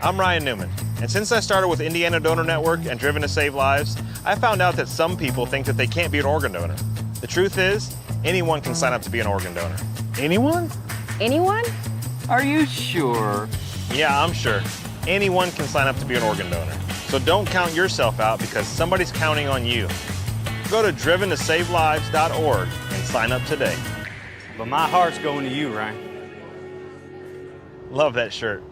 I'm Ryan Newman, and since I started with Indiana Donor Network and Driven to Save Lives, I found out that some people think that they can't be an organ donor. The truth is, anyone can sign up to be an organ donor. Anyone? Anyone? Are you sure? Yeah, I'm sure. Anyone can sign up to be an organ donor. So don't count yourself out because somebody's counting on you. Go to driventosavelives.org and sign up today. But my heart's going to you, Ryan. Love that shirt.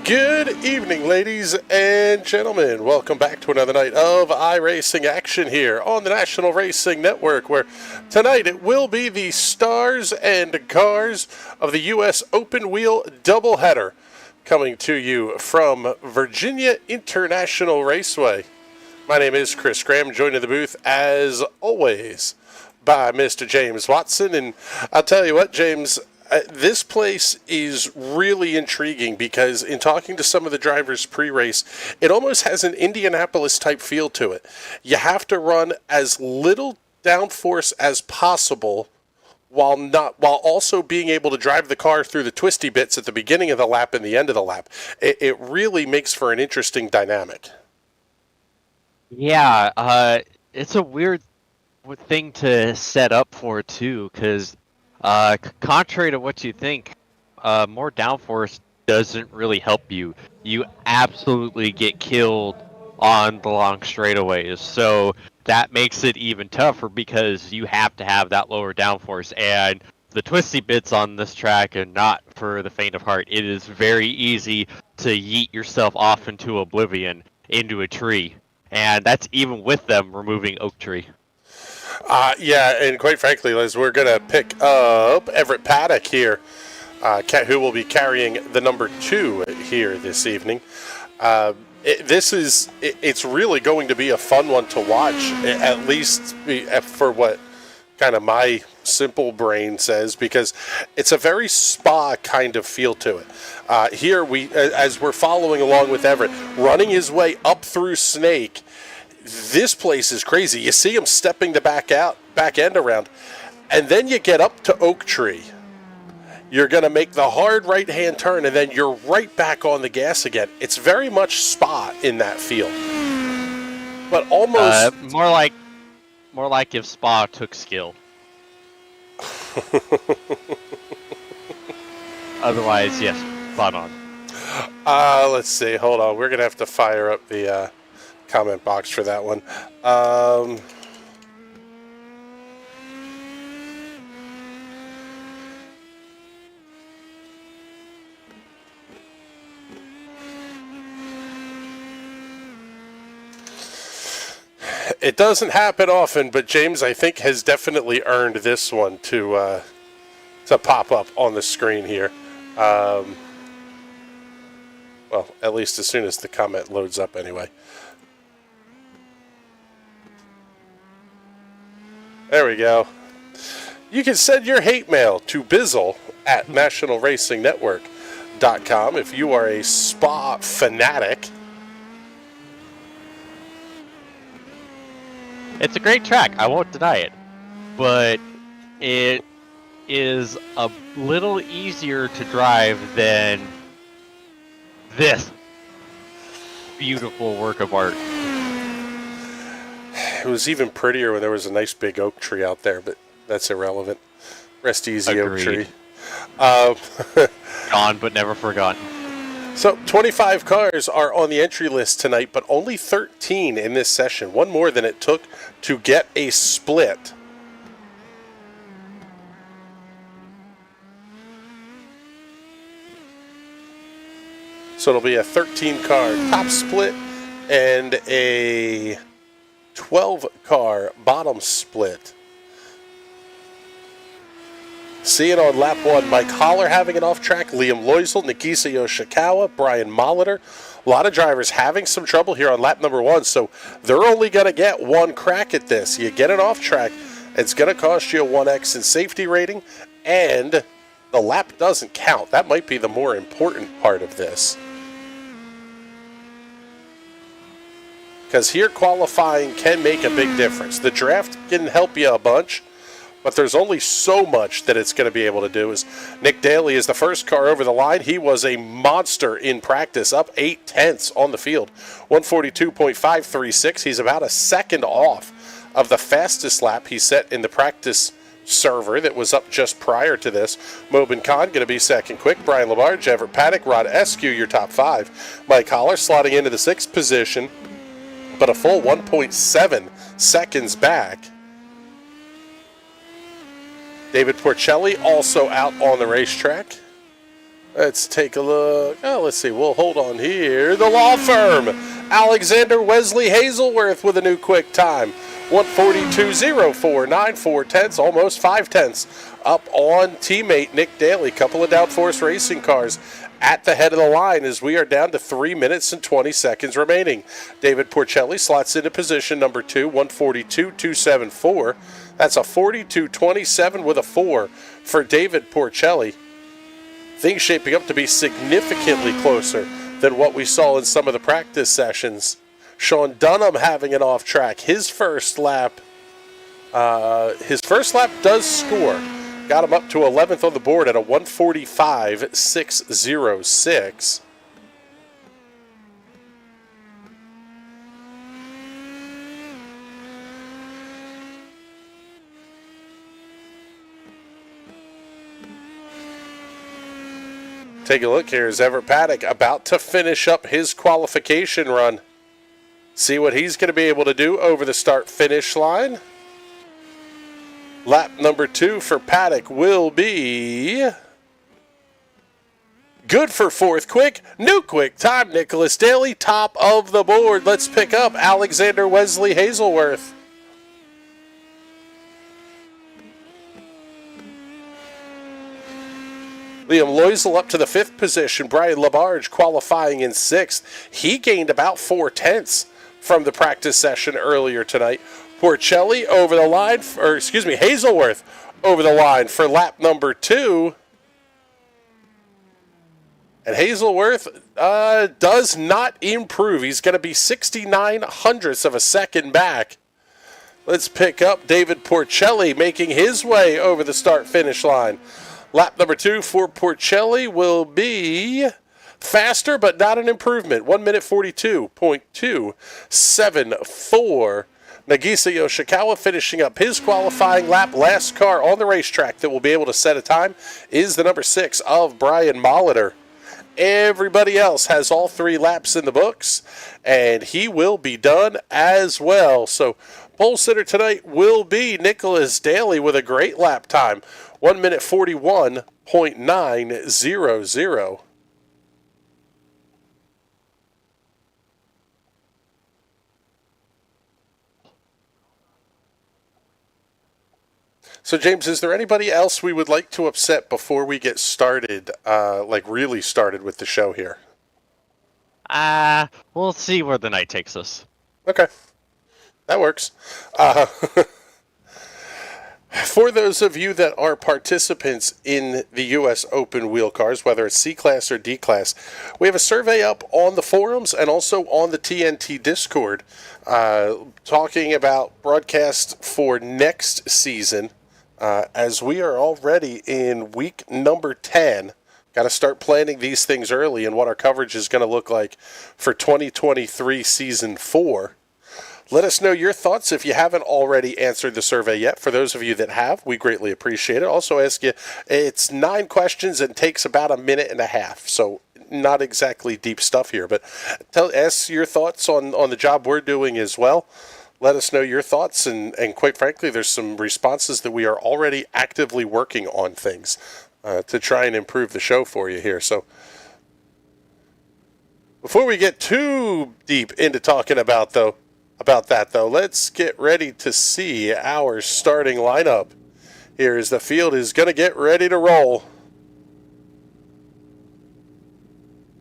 Good evening, ladies and gentlemen. Welcome back to another night of iRacing action here on the National Racing Network, where tonight it will be the stars and cars of the U.S. Open Wheel doubleheader coming to you from Virginia International Raceway. My name is Chris Graham, joined in the booth as always by Mr. James Watson. And I'll tell you what, James, this place is really intriguing because in talking to some of the drivers pre-race, it almost has an Indianapolis type feel to it. You have to run as little downforce as possible while also being able to drive the car through the twisty bits at the beginning of the lap and the end of the lap. It really makes for an interesting dynamic. Yeah, it's a weird thing to set up for too, because contrary to what you think, more downforce doesn't really help you. You absolutely get killed on the long straightaways. So that makes it even tougher because you have to have that lower downforce. And the twisty bits on this track are not for the faint of heart. It is very easy to yeet yourself off into oblivion, into a tree. And that's even with them removing oak tree. Yeah, and quite frankly, Liz, we're going to pick up Everett Paddock here, who will be carrying the number 2 here this evening. It's really going to be a fun one to watch, at least for what kind of my simple brain says, because it's a very spa kind of feel to it. Here, as we're following along with Everett, running his way up through Snake. This place is crazy. You see him stepping the back end around, and then you get up to Oak Tree. You're going to make the hard right-hand turn, and then you're right back on the gas again. It's very much Spa in that feel, but almost more like if Spa took skill. Otherwise, yes, spot on. Let's see. Hold on. We're going to have to fire up the comment box for that one. It doesn't happen often, but James, I think, has definitely earned this one to pop up on the screen here. Well, at least as soon as the comment loads up anyway. There we go. You can send your hate mail to Bizzle at nationalracingnetwork.com if you are a Spa fanatic. It's a great track, I won't deny it, but it is a little easier to drive than this beautiful work of art. It was even prettier when there was a nice big oak tree out there, but that's irrelevant. Rest easy, Agreed. Oak tree. Gone but never forgotten. So 25 cars are on the entry list tonight, but only 13 in this session. One more than it took to get a split. So it'll be a 13-car top split and a 12-car bottom split. Seeing on lap 1, Mike Holler having an off-track, Liam Loisel, Nagisa Yoshikawa, Brian Molitor. A lot of drivers having some trouble here on lap number 1, so they're only going to get one crack at this. You get an off-track, it's going to cost you a 1X in safety rating and the lap doesn't count. That might be the more important part of this. Because here qualifying can make a big difference. The draft can help you a bunch, but there's only so much that it's going to be able to do. As Nick Daly is the first car over the line. He was a monster in practice, up 0.8 on the field. 142.536. He's about a second off of the fastest lap he set in the practice server that was up just prior to this. Mobin Khan going to be second quick. Brian Labarge, Everett Paddock, Rod Eskew, your top five. Mike Holler slotting into the sixth position, but a full 1.7 seconds back. David Porcelli also out on the racetrack. Let's take a look. Oh, let's see. We'll hold on here. The law firm, Alexander Wesley Hazelworth with a new quick time. 142.0494, almost 5 tenths up on teammate Nick Daly. Couple of downforce racing cars at the head of the line as we are down to 3 minutes and 20 seconds remaining. David Porcelli slots into position number 2, 142.274. That's a 42.27 with a 4 for David Porcelli. Things shaping up to be significantly closer than what we saw in some of the practice sessions. Sean Dunham having an off track. His first lap does score. Got him up to 11th on the board at a 145.606. Take a look here as Everett Paddock about to finish up his qualification run. See what he's going to be able to do over the start-finish line. Lap number 2 for Paddock will be good for 4th quick. New quick time, Nicholas Daly, top of the board. Let's pick up Alexander Wesley Hazelworth. Liam Loisel up to the 5th position. Brian Labarge qualifying in 6th. He gained about 4 tenths from the practice session earlier tonight. Porcelli over the line, Hazelworth over the line for lap number 2. And Hazelworth does not improve. He's going to be 69 hundredths of a second back. Let's pick up David Porcelli making his way over the start-finish line. Lap number 2 for Porcelli will be faster, but not an improvement. 1 minute 42.274. Nagisa Yoshikawa finishing up his qualifying lap. Last car on the racetrack that will be able to set a time is the number 6 of Brian Molitor. Everybody else has all 3 laps in the books, and he will be done as well. So pole sitter tonight will be Nicholas Daly with a great lap time. 1 minute 41.900. So, James, is there anybody else we would like to upset before we get started, really started with the show here? We'll see where the night takes us. Okay. That works. For those of you that are participants in the U.S. Open wheel cars, whether it's C-Class or D-Class, we have a survey up on the forums and also on the TNT Discord talking about broadcast for next season. As we are already in week number 10, got to start planning these things early and what our coverage is going to look like for 2023 Season 4. Let us know your thoughts if you haven't already answered the survey yet. For those of you that have, we greatly appreciate it. Also ask you, it's 9 questions and takes about a minute and a half, so not exactly deep stuff here, but ask your thoughts on the job we're doing as well. Let us know your thoughts, and quite frankly, there's some responses that we are already actively working on things to try and improve the show for you here. So before we get too deep into talking about that, let's get ready to see our starting lineup here as the field is going to get ready to roll.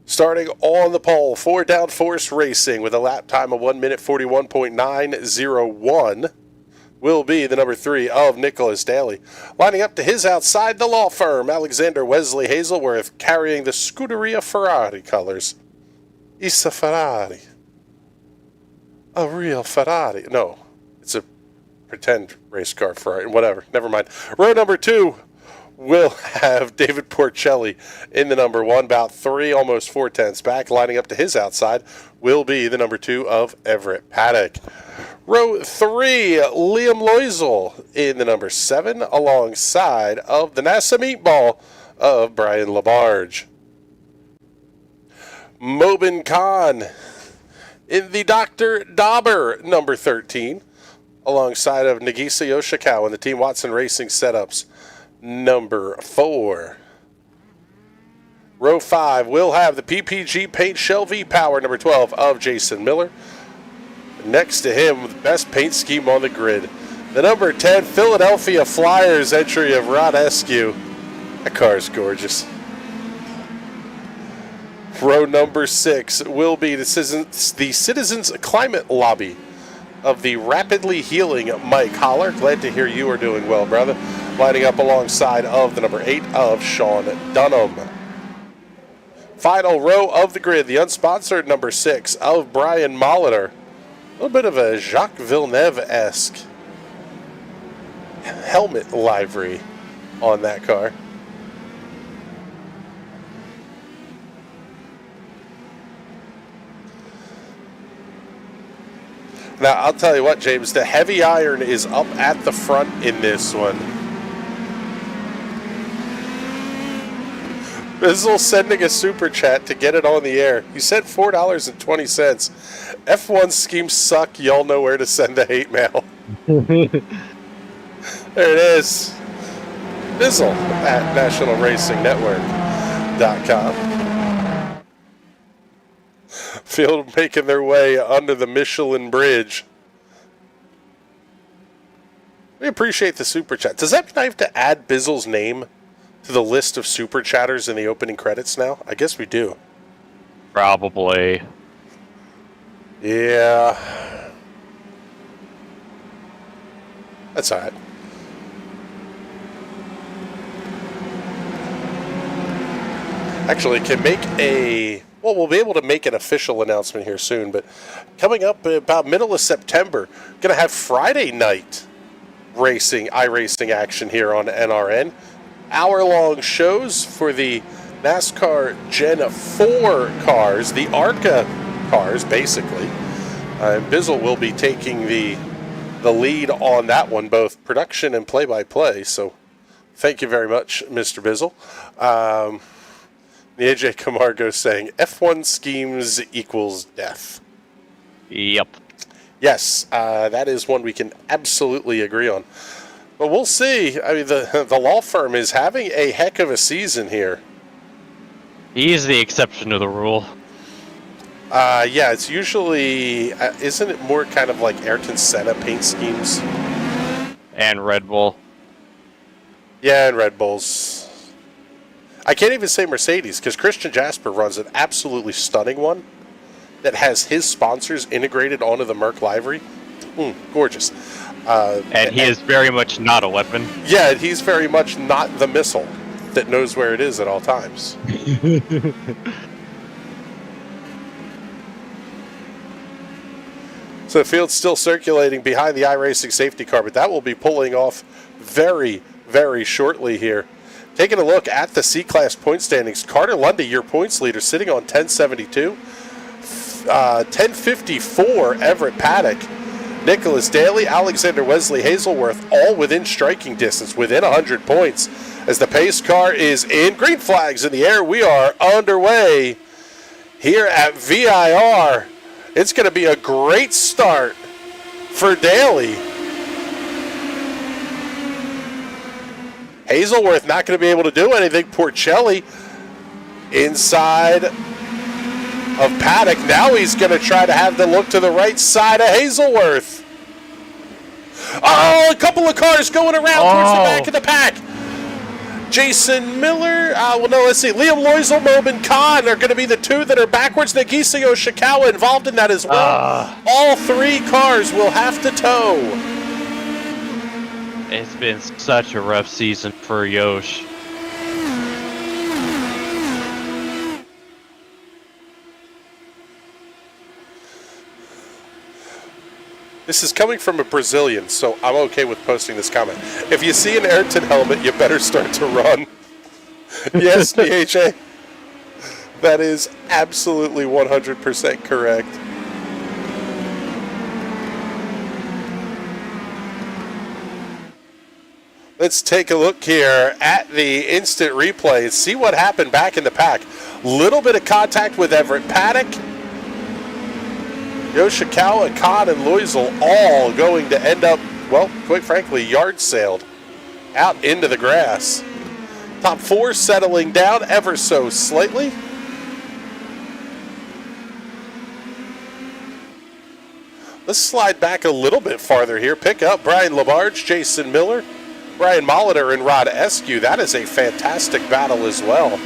Starting on the pole for Downforce Racing with a lap time of 1 minute 41.901. will be the number 3 of Nicholas Daly. Lining up to his outside, the law firm, Alexander Wesley Hazelworth, carrying the Scuderia Ferrari colors. It's a Ferrari. A real Ferrari. No, it's a pretend race car Ferrari. Whatever, never mind. Row number 2 will have David Porcelli in the number 1, about 3, almost 4/10 back. Lining up to his outside will be the number 2 of Everett Paddock. Row 3, Liam Loisel in the number 7, alongside of the NASA Meatball of Brian Labarge. Mobin Khan in the Dr. Dauber number 13, alongside of Nagisa Yoshikawa in the Team Watson Racing Setups number 4. Row 5 will have the PPG Paint Shell V-Power number 12 of Jason Miller. Next to him, the best paint scheme on the grid, the number 10 Philadelphia Flyers entry of Rod Eskew. That car is gorgeous. Row number 6 will be the Citizens Climate Lobby of the rapidly healing Mike Holler. Glad to hear you are doing well, brother. Lining up alongside of the number 8 of Sean Dunham. Final row of the grid, the unsponsored number 6 of Brian Molitor. A little bit of a Jacques Villeneuve-esque helmet livery on that car. Now, I'll tell you what, James, the heavy iron is up at the front in this one. Bizzle sending a super chat to get it on the air. He said $4.20. F1 schemes suck. Y'all know where to send the hate mail. There it is. Bizzle at nationalracingnetwork.com. Field making their way under the Michelin Bridge. We appreciate the super chat. Does that mean I have to add Bizzle's name to the list of super chatters in the opening credits now? I guess we do. Probably. Yeah. That's all right. Actually, can make a... Well, we'll be able to make an official announcement here soon, but coming up about middle of September, going to have Friday night iRacing action here on NRN. Hour-long shows for the NASCAR Gen 4 cars, the ARCA cars, basically. Bizzle will be taking the lead on that one, both production and play-by-play, so thank you very much, Mr. Bizzle. The AJ Camargo saying, F1 schemes equals death. Yep. Yes, that is one we can absolutely agree on. But we'll see. I mean, the law firm is having a heck of a season here. He's the exception to the rule. Yeah, it's usually... isn't it more kind of like Ayrton Senna paint schemes? And Red Bull. Yeah, and Red Bulls. I can't even say Mercedes, because Christian Jasper runs an absolutely stunning one that has his sponsors integrated onto the Merc livery. Gorgeous. And he is very much not a weapon. Yeah, he's very much not the missile that knows where it is at all times. So the field's still circulating behind the iRacing safety car, but that will be pulling off very, very shortly here. Taking a look at the C-Class point standings, Carter Lundy, your points leader, sitting on 1072. 1054, Everett Paddock. Nicholas Daly, Alexander Wesley Hazelworth, all within striking distance, within 100 points. As the pace car is in, green flags in the air, we are underway here at VIR. It's going to be a great start for Daly. Hazelworth not going to be able to do anything. Porcelli inside of Paddock. Now he's going to try to have the look to the right side of Hazelworth. Oh, a couple of cars going around towards the back of the pack. Jason Miller, let's see. Liam Loisel, Mobin Khan are going to be the two that are backwards. Nagisa Yoshikawa involved in that as well. All three cars will have to tow. It's been such a rough season for Yosh. This is coming from a Brazilian, so I'm okay with posting this comment. If you see an Ayrton helmet, you better start to run. Yes, DHA. That is absolutely 100% correct. Let's take a look here at the instant replay and see what happened back in the pack. Little bit of contact with Everett Paddock. Yoshikawa, Khan, and Loisel all going to end up, well, quite frankly, yard sailed out into the grass. Top four settling down ever so slightly. Let's slide back a little bit farther here. Pick up Brian Labarge, Jason Miller, Brian Molitor, and Rod Eskew. That is a fantastic battle as well.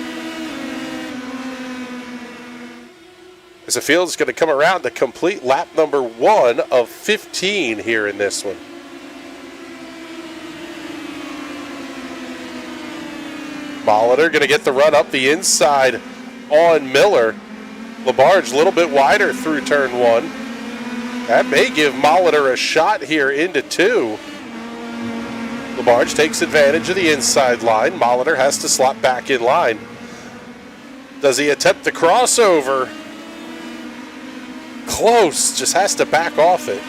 As the field is going to come around to complete lap number 1 of 15 here in this one. Molitor going to get the run up the inside on Miller. Labarge a little bit wider through turn 1. That may give Molitor a shot here into 2. Labarge takes advantage of the inside line. Molitor has to slot back in line. Does he attempt the crossover? Close, just has to back off it.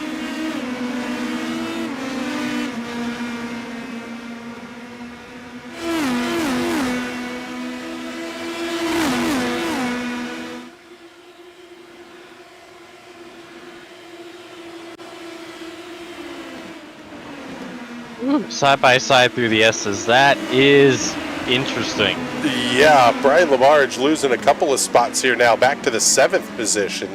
Side by side through the S's. That is interesting. Yeah, Brian Labarge losing a couple of spots here now, back to the 7th position.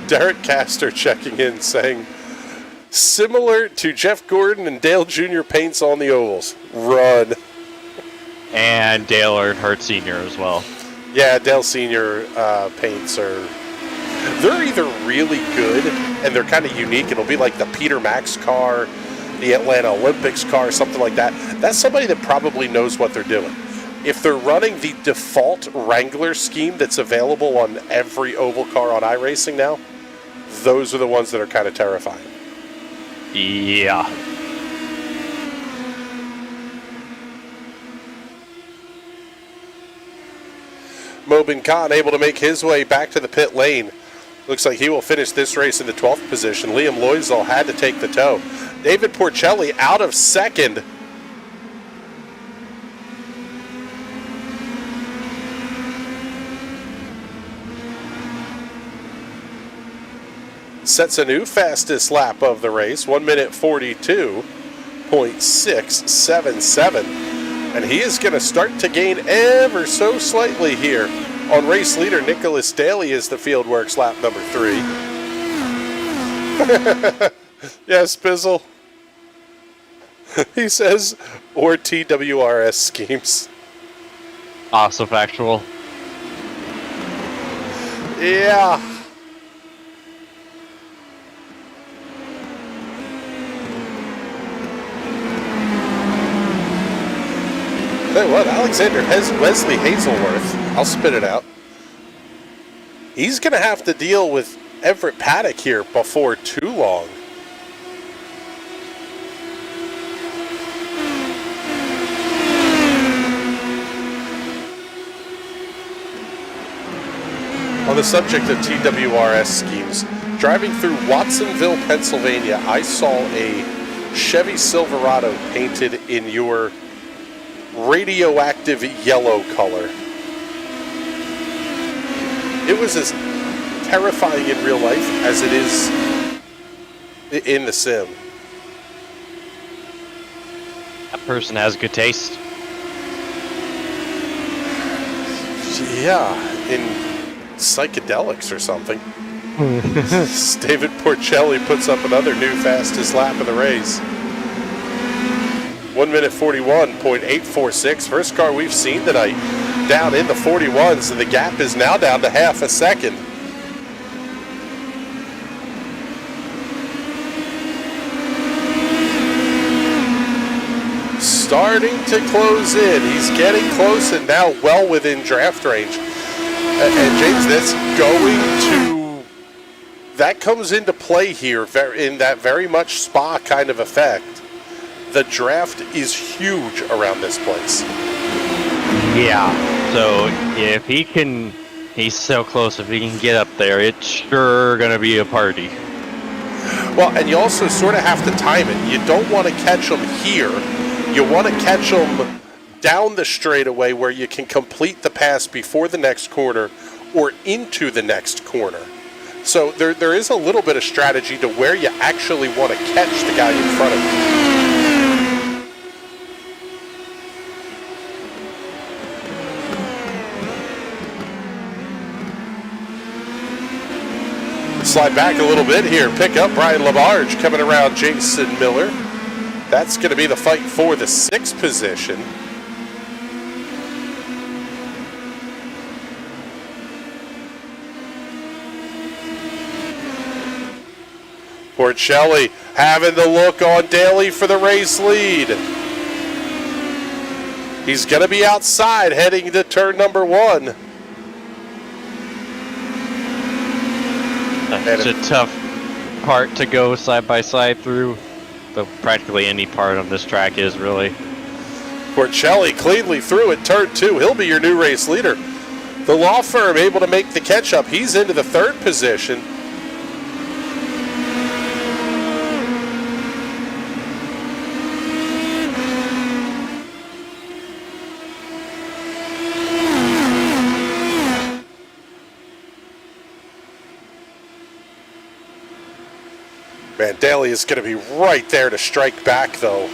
Derek Castor checking in saying, similar to Jeff Gordon and Dale Jr. paints on the ovals. Run. And Dale Earnhardt Sr. as well. Yeah, Dale Sr. Paints are... They're either really good and they're kind of unique. It'll be like the Peter Max car, the Atlanta Olympics car, something like that. That's somebody that probably knows what they're doing. If they're running the default Wrangler scheme that's available on every oval car on iRacing now, those are the ones that are kind of terrifying. Yeah. Mobin Khan able to make his way back to the pit lane. Looks like he will finish this race in the 12th position. Liam Loisel had to take the tow. David Porcelli out of second. Sets a new fastest lap of the race, 1 minute 42.677. And he is going to start to gain ever so slightly here on race leader Nicholas Daly as the field works lap number 3. Yes, Bizzle. He says, or TWRS schemes. Also factual. Yeah. Tell you what, Alexander Wesley Hazelworth, I'll spit it out. He's going to have to deal with Everett Paddock here before too long. On the subject of TWRS schemes, driving through Watsonville, Pennsylvania, I saw a Chevy Silverado painted in your radioactive yellow color. It was as terrifying in real life as it is in the sim. That person has good taste. Yeah, in psychedelics or something. David Porcelli puts up another new fastest lap of the race. 1 minute 41.846. First car we've seen tonight down in the 41s, and the gap is now down to half a second. starting to close in. He's getting close and now well within draft range. And James, that comes into play here in that very much Spa kind of effect. The draft is huge around this place. Yeah. So if he's so close. If he can get up there, it's sure gonna be a party. Well, and you also sort of have to time it. You don't want to catch him here. You want to catch him down the straightaway where you can complete the pass before the next corner or into the next corner. So there is a little bit of strategy to where you actually want to catch the guy in front of you. Slide back a little bit here. Pick up Brian Labarge coming around Jason Miller. That's going to be the fight for the 6th position. Porcelli having the look on Daly for the race lead. He's going to be outside heading to turn number 1. It's a tough part to go side by side through, though practically any part on this track is really. Porcelli cleanly through at turn 2. He'll be your new race leader. The law firm able to make the catch up. He's into the 3rd position. Man, Daly is going to be right there to strike back, though.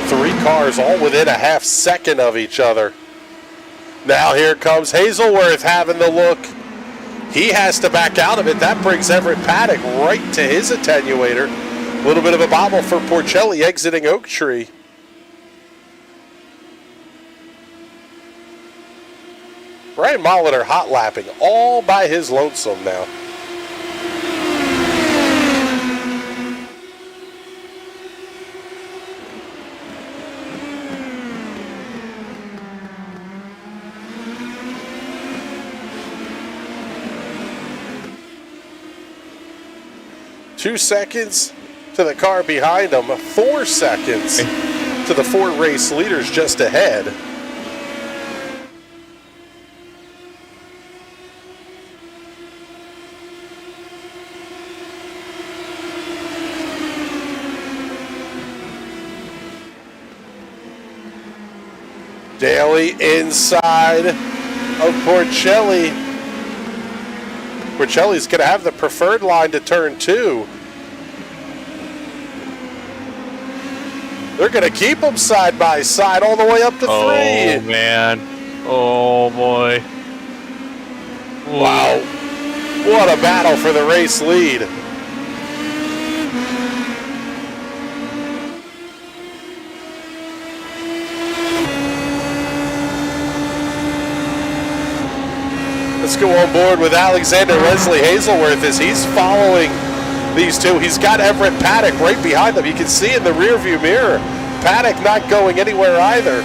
3 cars all within a half second of each other. Now here comes Hazelworth having the look. He has to back out of it. That brings Everett Paddock right to his attenuator. A little bit of a bobble for Porcelli exiting Oak Tree. Brian Molitor hot lapping all by his lonesome now. Two seconds to the car behind him, 4 seconds to the 4 race leaders just ahead. Daly inside of Porcelli. Porcelli's going to have the preferred line to turn 2. They're going to keep them side by side all the way up to 3. Oh, man. Oh, boy. Wow. What a battle for the race lead. Let's go on board with Alexander Leslie Hazelworth as he's following these two. He's got Everett Paddock right behind them. You can see in the rearview mirror, Paddock not going anywhere either.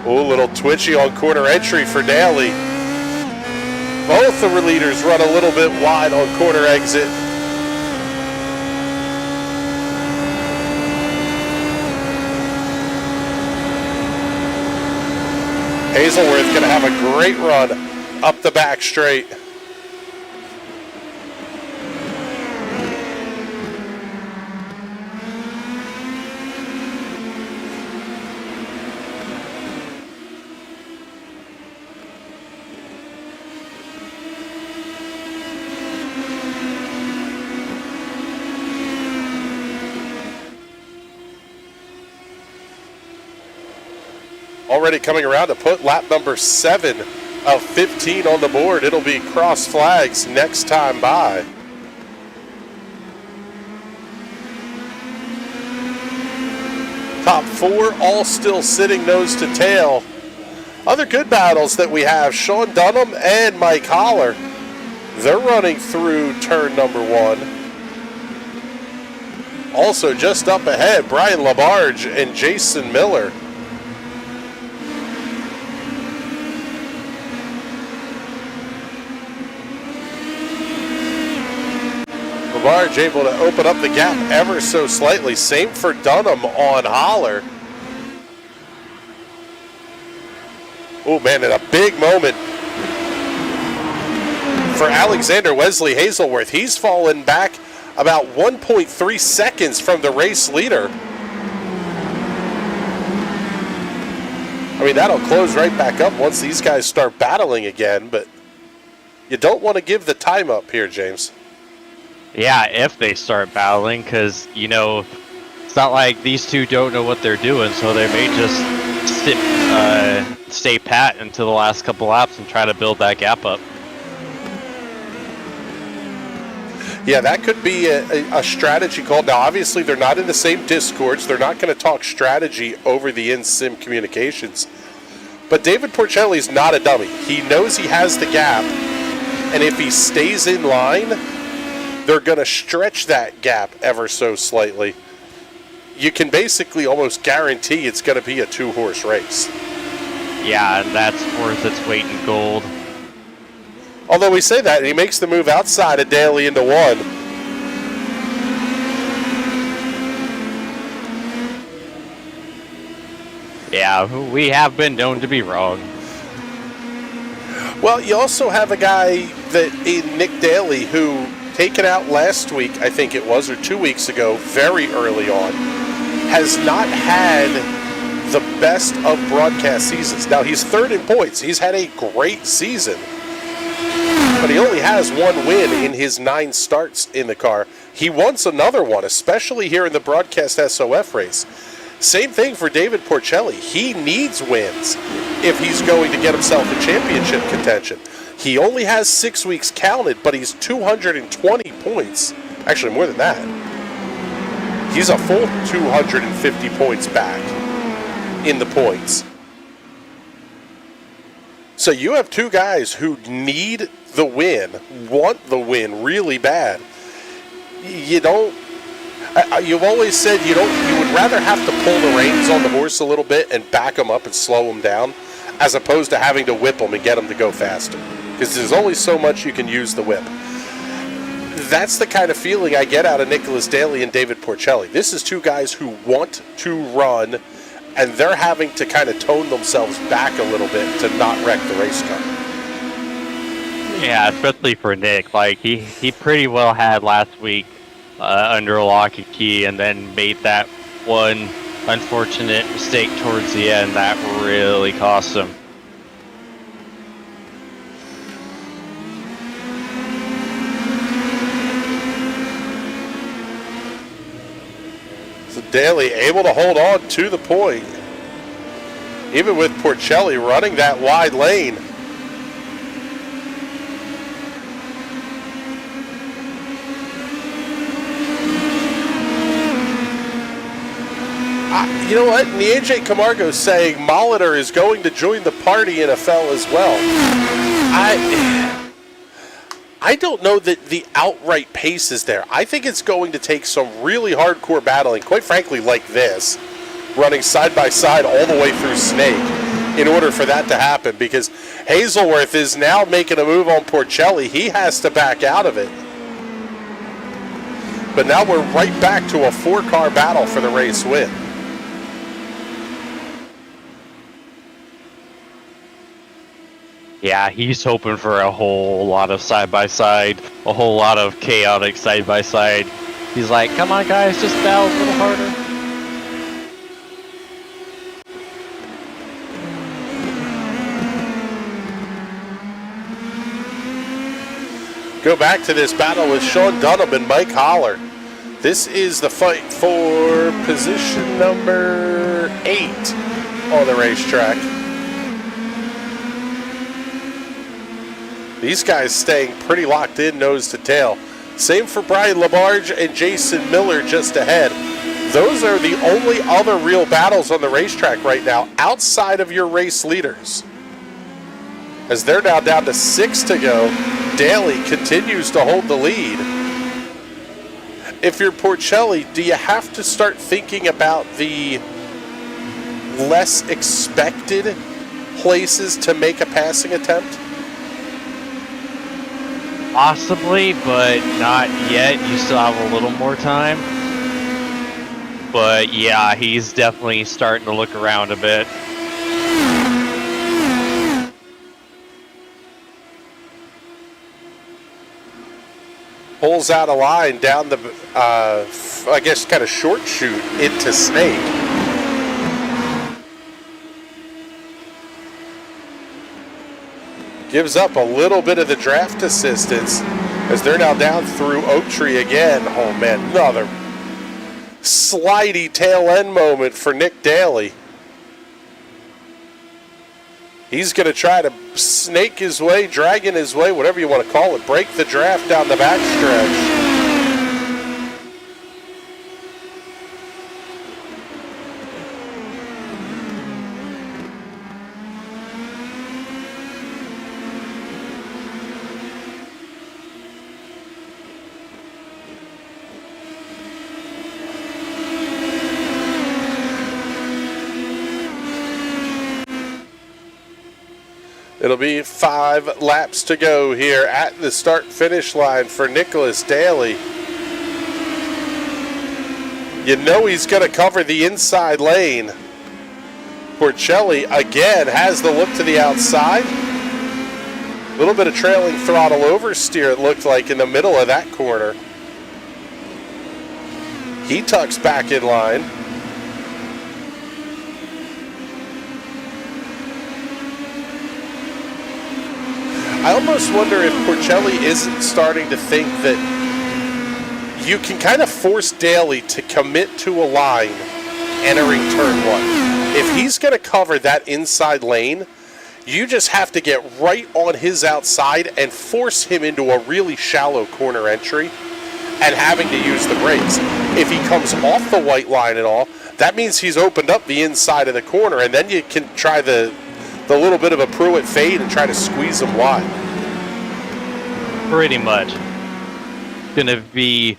Oh, a little twitchy on corner entry for Daly. Both the leaders run a little bit wide on corner exit. Hazelworth going to have a great run up the back straight. Already coming around to put lap number 7 of 15 on the board. It'll be cross flags next time by. Top 4 all still sitting nose to tail. Other good battles that we have, Sean Dunham and Mike Holler. They're running through turn number 1. Also just up ahead, Brian Labarge and Jason Miller. Labarge able to open up the gap ever so slightly. Same for Dunham on Holler. Oh man, and a big moment for Alexander Wesley Hazelworth. He's fallen back about 1.3 seconds from the race leader. I mean, that'll close right back up once these guys start battling again, but you don't want to give the time up here, James. Yeah, if they start battling, because, you know, it's not like these two don't know what they're doing, so they may just stay pat until the last couple laps and try to build that gap up. Yeah, that could be a strategy call. Now, obviously, they're not in the same discords. They're not going to talk strategy over the in-sim communications. But David Porcelli's not a dummy. He knows he has the gap, and if he stays in line, they're going to stretch that gap ever so slightly. You can basically almost guarantee it's going to be a 2-horse race. Yeah, and that's worth its weight in gold. Although we say that, and he makes the move outside of Daly into 1. Yeah, we have been known to be wrong. Well, you also have a guy in Nick Daly who, taken out last week, I think it was, or 2 weeks ago, very early on, has not had the best of broadcast seasons. Now, he's 3rd in points. He's had a great season. But he only has 1 win in his 9 starts in the car. He wants another one, especially here in the broadcast SOF race. Same thing for David Porcelli. He needs wins if he's going to get himself in championship contention. He only has 6 weeks counted, but he's 220 points. Actually, more than that. He's a full 250 points back in the points. So you have 2 guys who need the win, want the win really bad. You've always said you would rather have to pull the reins on the horse a little bit and back him up and slow him down, as opposed to having to whip him and get him to go faster. Because there's only so much you can use the whip. That's the kind of feeling I get out of Nicholas Daly and David Porcelli. This is 2 guys who want to run, and they're having to kind of tone themselves back a little bit to not wreck the race car. Yeah, especially for Nick. Like, he pretty well had last week under lock and key, and then made that one unfortunate mistake towards the end that really cost him. So Daly able to hold on to the point, even with Porcelli running that wide lane. You know what? And the AJ Camargo saying Molitor is going to join the party NFL as well. I don't know that the outright pace is there. I think it's going to take some really hardcore battling, quite frankly, like this, running side by side all the way through Snake, in order for that to happen, because Hazelworth is now making a move on Porcelli. He has to back out of it. But now we're right back to a 4-car battle for the race win. Yeah, he's hoping for a whole lot of side-by-side, a whole lot of chaotic side-by-side. He's like, come on guys, just battle a little harder. Go back to this battle with Sean Dunham and Mike Holler. This is the fight for position number 8 on the racetrack. These guys staying pretty locked in nose to tail. Same for Brian Labarge and Jason Miller just ahead. Those are the only other real battles on the racetrack right now outside of your race leaders, as they're now down to 6 to go. Daly continues to hold the lead. If you're Porcelli, do you have to start thinking about the less expected places to make a passing attempt? Possibly, but not yet. You still have a little more time. But yeah, he's definitely starting to look around a bit. Pulls out a line down the, I guess, kind of short shoot into Snake. Gives up a little bit of the draft assistance as they're now down through Oak Tree again. Oh man, another slidey tail end moment for Nick Daly. He's going to try to snake his way, dragging his way, whatever you want to call it, break the draft down the backstretch. It'll be 5 laps to go here at the start-finish line for Nicholas Daly. You know he's going to cover the inside lane. Porcelli again has the look to the outside. A little bit of trailing throttle oversteer, it looked like, in the middle of that corner. He tucks back in line. I almost wonder if Porcelli isn't starting to think that you can kind of force Daly to commit to a line entering turn 1. If he's going to cover that inside lane, you just have to get right on his outside and force him into a really shallow corner entry and having to use the brakes. If he comes off the white line at all, that means he's opened up the inside of the corner, and then you can try the little bit of a Pruitt fade and try to squeeze him wide. Pretty much. Gonna be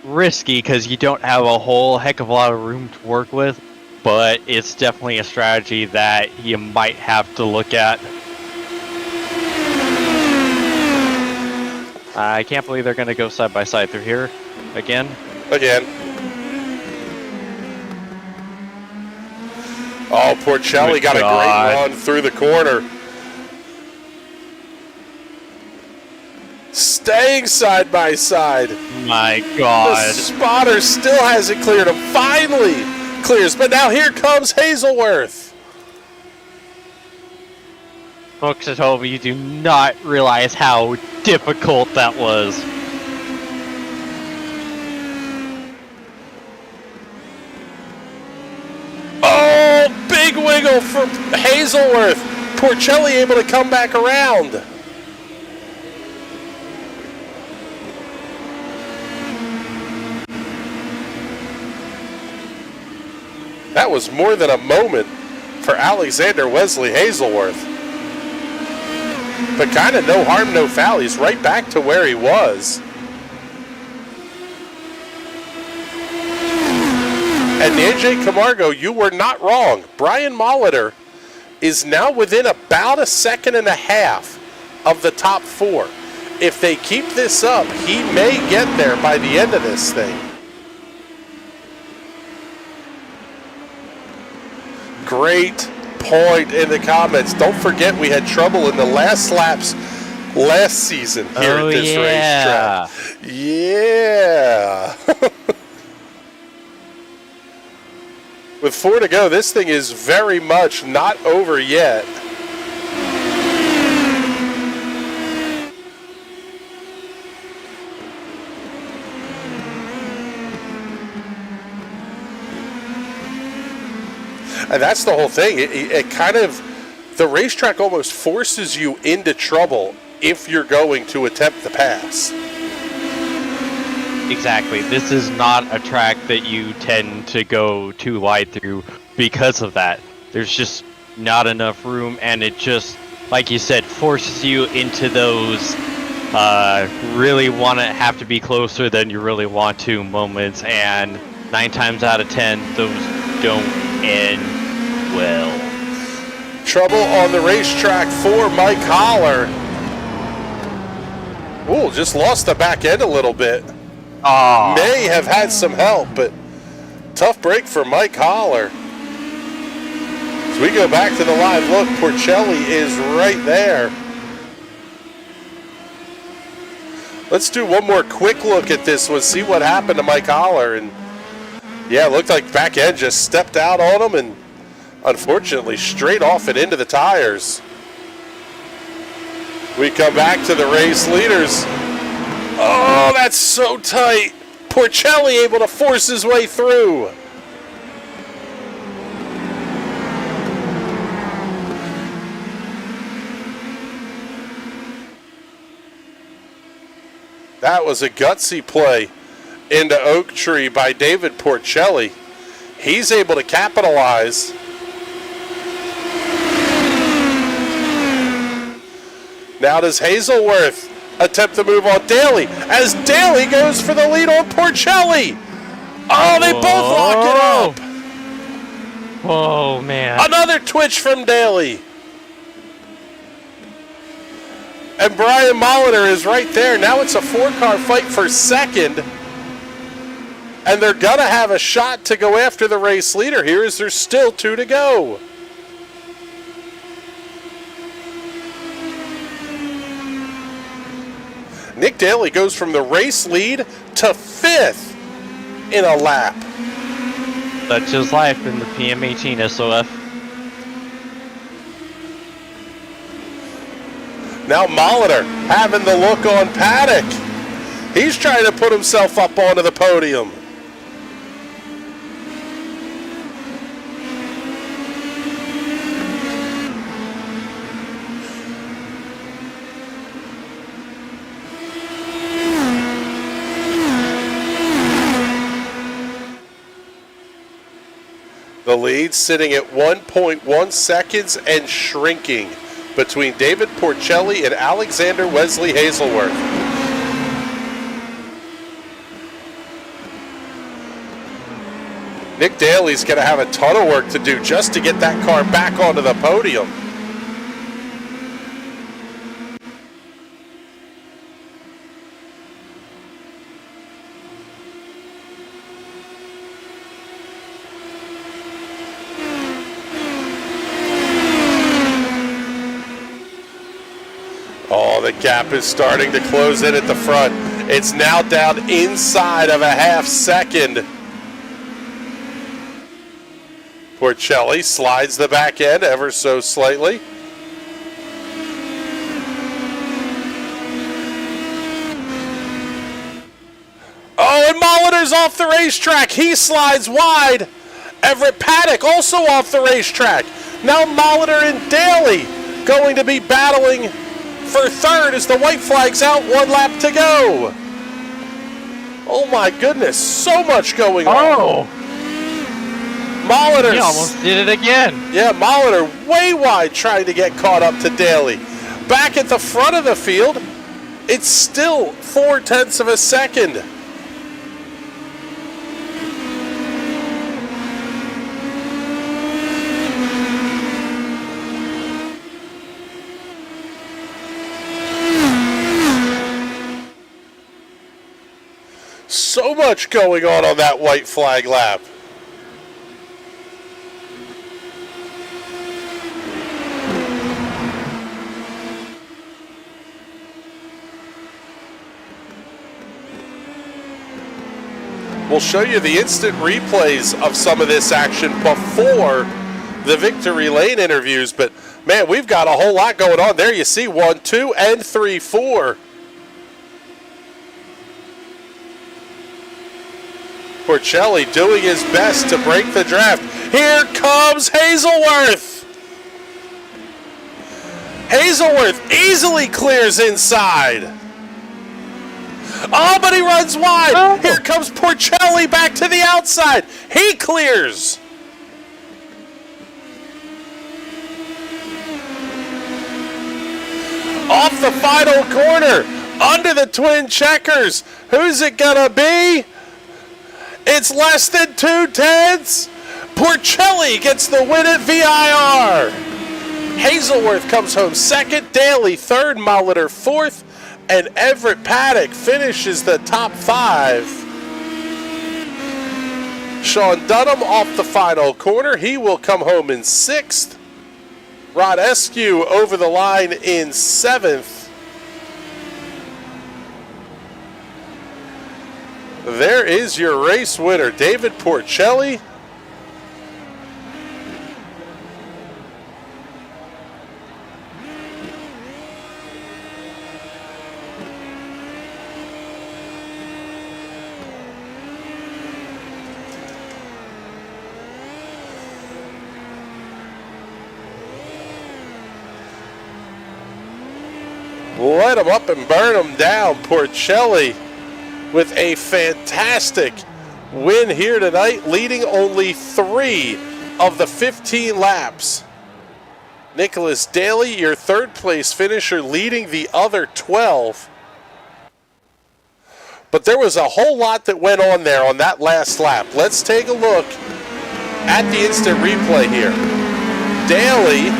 risky because you don't have a whole heck of a lot of room to work with, but it's definitely a strategy that you might have to look at. I can't believe they're gonna go side by side through here again. Oh, Porcelli got a great run through the corner. Staying side by side. My God. The spotter still hasn't cleared him. Finally clears, but now here comes Hazelworth. Folks at home, you do not realize how difficult that was. Oh, big wiggle for Hazelworth. Porcelli able to come back around. That was more than a moment for Alexander Wesley Hazelworth. But kind of no harm, no foul. He's right back to where he was. And AJ Camargo, you were not wrong. Brian Molitor is now within about a second and a half of the top 4. If they keep this up, he may get there by the end of this thing. Great point in the comments. Don't forget we had trouble in the last laps last season here at this racetrack. Yeah. With 4 to go, this thing is very much not over yet. And that's the whole thing. It kind of, the racetrack almost forces you into trouble if you're going to attempt the pass. Exactly. This is not a track that you tend to go too wide through because of that. There's just not enough room, and it just, like you said, forces you into those really have to be closer than you really want to moments, and 9 times out of 10, those don't end well. Trouble on the racetrack for Mike Holler. Ooh, just lost the back end a little bit. Oh. May have had some help, but tough break for Mike Holler. As we go back to the live look, Porcelli is right there. Let's do one more quick look at this one, see what happened to Mike Holler. And yeah, it looked like back end just stepped out on him and unfortunately straight off and into the tires. We come back to the race leaders. Oh, that's so tight. Porcelli able to force his way through. That was a gutsy play into Oak Tree by David Porcelli. He's able to capitalize. Now does Hazelworth attempt to move on Daly as Daly goes for the lead on Porcelli. Oh, they both lock it up. Oh, man. Another twitch from Daly. And Brian Molitor is right there. Now it's a 4-car fight for second. And they're going to have a shot to go after the race leader here as there's still 2 to go. Nick Daly goes from the race lead to 5th in a lap. Such is life in the PM18 SOF. Now Molitor having the look on Paddock. He's trying to put himself up onto the podium. The lead sitting at 1.1 seconds and shrinking between David Porcelli and Alexander Wesley Hazelworth. Nick Daly's going to have a ton of work to do just to get that car back onto the podium. Oh, the gap is starting to close in at the front. It's now down inside of a half second. Porcelli slides the back end ever so slightly. Oh, and Molitor's off the racetrack. He slides wide. Everett Paddock also off the racetrack. Now Molitor and Daly going to be battling for third as the white flag's out, 1 lap to go. Oh my goodness, so much going on. Oh! Molitor. He almost did it again. Yeah, Molitor way wide trying to get caught up to Daly. Back at the front of the field, it's still 0.4 of a second. So much going on that white flag lap. We'll show you the instant replays of some of this action before the victory lane interviews, but man, we've got a whole lot going on. There you see 1, 2, and 3, 4. Porcelli doing his best to break the draft. Here comes Hazelworth. Hazelworth easily clears inside. Oh, but he runs wide. Oh. Here comes Porcelli back to the outside. He clears. Off the final corner. under the twin checkers. Who's it gonna be? It's less than 2/10. Porcelli gets the win at VIR. Hazelworth comes home second, Daly third, Molitor fourth, and Everett Paddock finishes the top 5. Sean Dunham off the final corner. He will come home in 6th. Rod Eskew over the line in 7th. There is your race winner, David Porcelli. Let him up and burn him down. Porcelli with a fantastic win here tonight, leading only 3 of the 15 laps. Nicholas Daly, your third place finisher, leading the other 12. But there was a whole lot that went on there on that last lap. Let's take a look at the instant replay here. Daly.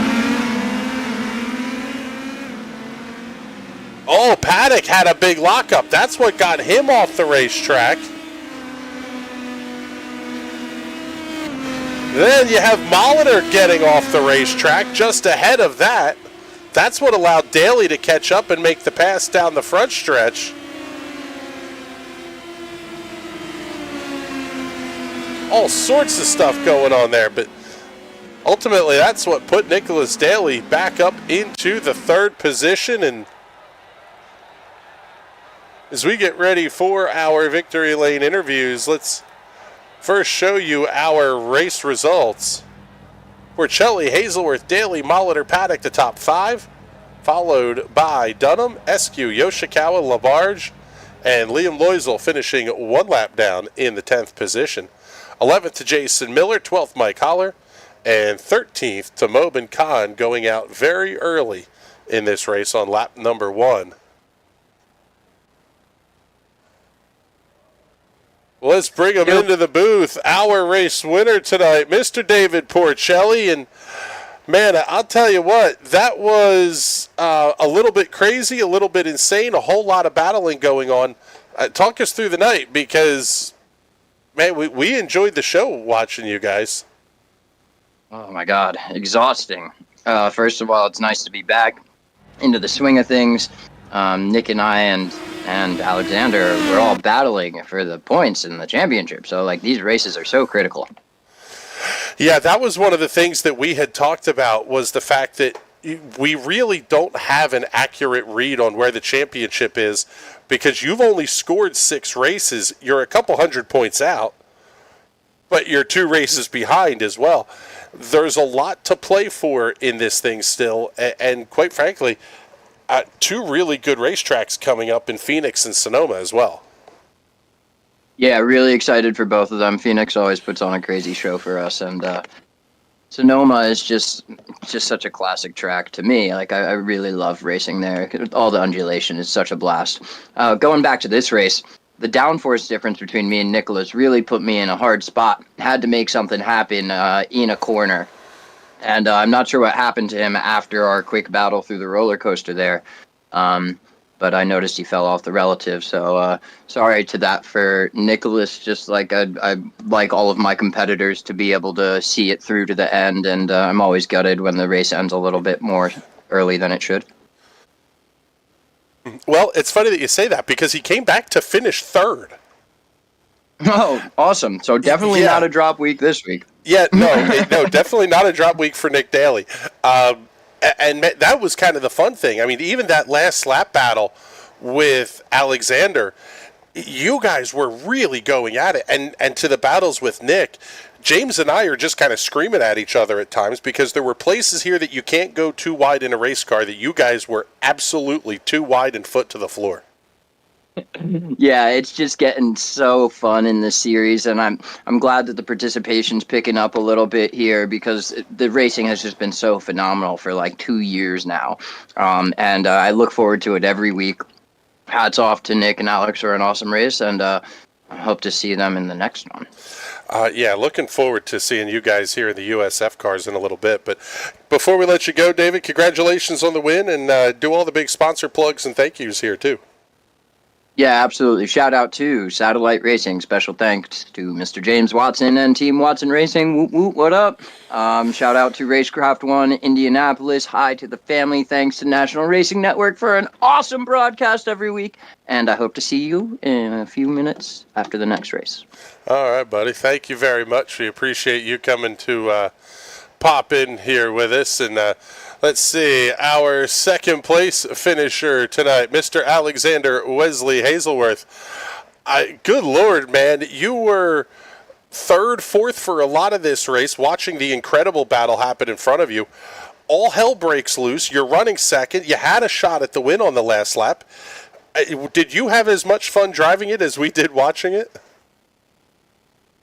Oh, Paddock had a big lockup. That's what got him off the racetrack. Then you have Molitor getting off the racetrack just ahead of that. That's what allowed Daly to catch up and make the pass down the front stretch. All sorts of stuff going on there, but ultimately that's what put Nicholas Daly back up into the 3rd position. And as we get ready for our Victory Lane interviews, let's first show you our race results. Porcelli, Hazelworth, Daly, Molitor, Paddock, the top 5, followed by Dunham, Eskew, Yoshikawa, Labarge, and Liam Loisel finishing 1 lap down in the 10th position. 11th to Jason Miller, 12th Mike Holler, and 13th to Mobin Khan, going out very early in this race on lap number 1. Let's bring him into the booth. Our race winner tonight, Mr. David Porcelli. And, man, I'll tell you what, that was a little bit crazy, a little bit insane, a whole lot of battling going on. Talk us through the night because, man, we enjoyed the show watching you guys. Oh, my God. Exhausting. First of all, it's nice to be back into the swing of things. Nick and I and Alexander, we're all battling for the points in the championship. So, like, these races are so critical. Yeah, that was one of the things that we had talked about, was the fact that we really don't have an accurate read on where the championship is because you've only scored 6 races. You're a couple hundred points out, but you're 2 races behind as well. There's a lot to play for in this thing still, and quite frankly, 2 really good racetracks coming up in Phoenix and Sonoma as well. Yeah, really excited for both of them. Phoenix always puts on a crazy show for us, and Sonoma is just such a classic track to me. Like, I really love racing there. All the undulation is such a blast. Going back to this race, the downforce difference between me and Nicholas really put me in a hard spot. Had to make something happen in a corner. And I'm not sure what happened to him after our quick battle through the roller coaster there. But I noticed he fell off the relative. So sorry to that for Nicholas. Just like I like all of my competitors to be able to see it through to the end. And I'm always gutted when the race ends a little bit more early than it should. Well, it's funny that you say that because he came back to finish 3rd. Oh, awesome. So definitely not a drop week this week. Yeah, no, definitely not a drop week for Nick Daly. And that was kind of the fun thing. I mean, even that last lap battle with Alexander, you guys were really going at it. And to the battles with Nick, James and I are just kind of screaming at each other at times because there were places here that you can't go too wide in a race car that you guys were absolutely too wide and foot to the floor. Yeah, it's just getting so fun in this series, and I'm glad that the participation's picking up a little bit here because the racing has just been so phenomenal for like 2 years now, and I look forward to it every week. hats off to Nick and Alex for an awesome race, and I hope to see them in the next one. Yeah, looking forward to seeing you guys here in the USF cars in a little bit. But before we let you go, David, congratulations on the win, and do all the big sponsor plugs and thank yous here, too. Yeah, absolutely. Shout out to Satellite Racing. Special thanks to Mr. James Watson and Team Watson Racing. Woot woot, what up? Shout out to Racecraft One Indianapolis. Hi to the family. Thanks to National Racing Network for an awesome broadcast every week. And I hope to see you in a few minutes after the next race. All right, buddy. Thank you very much. We appreciate you coming to pop in here with us. And let's see, our second place finisher tonight, Mr. Alexander Wesley Hazelworth. Good Lord, man. You were third, fourth for a lot of this race, watching the incredible battle happen in front of you. All hell breaks loose. You're running second. You had a shot at the win on the last lap. Did you have as much fun driving it as we did watching it?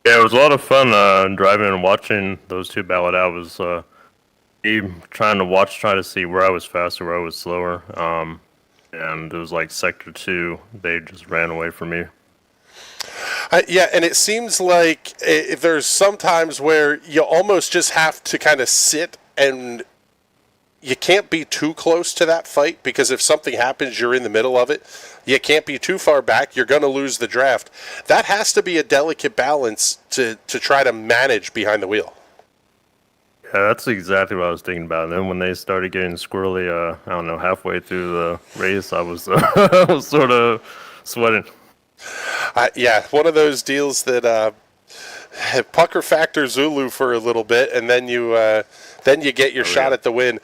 Yeah, it was a lot of fun driving and watching those two battle it out. It was trying to see where I was faster, where I was slower. And it was like sector 2. They just ran away from me. Yeah, and it seems like there's some times where you almost just have to kind of sit, and you can't be too close to that fight, because if something happens, you're in the middle of it. You can't be too far back. You're going to lose the draft. That has to be a delicate balance to try to manage behind the wheel. Yeah, that's exactly what I was thinking about. And then when they started getting squirrely, I don't know, halfway through the race, I was, I was sort of sweating. Yeah, one of those deals that pucker factor Zulu for a little bit, and then you get your shot at the win.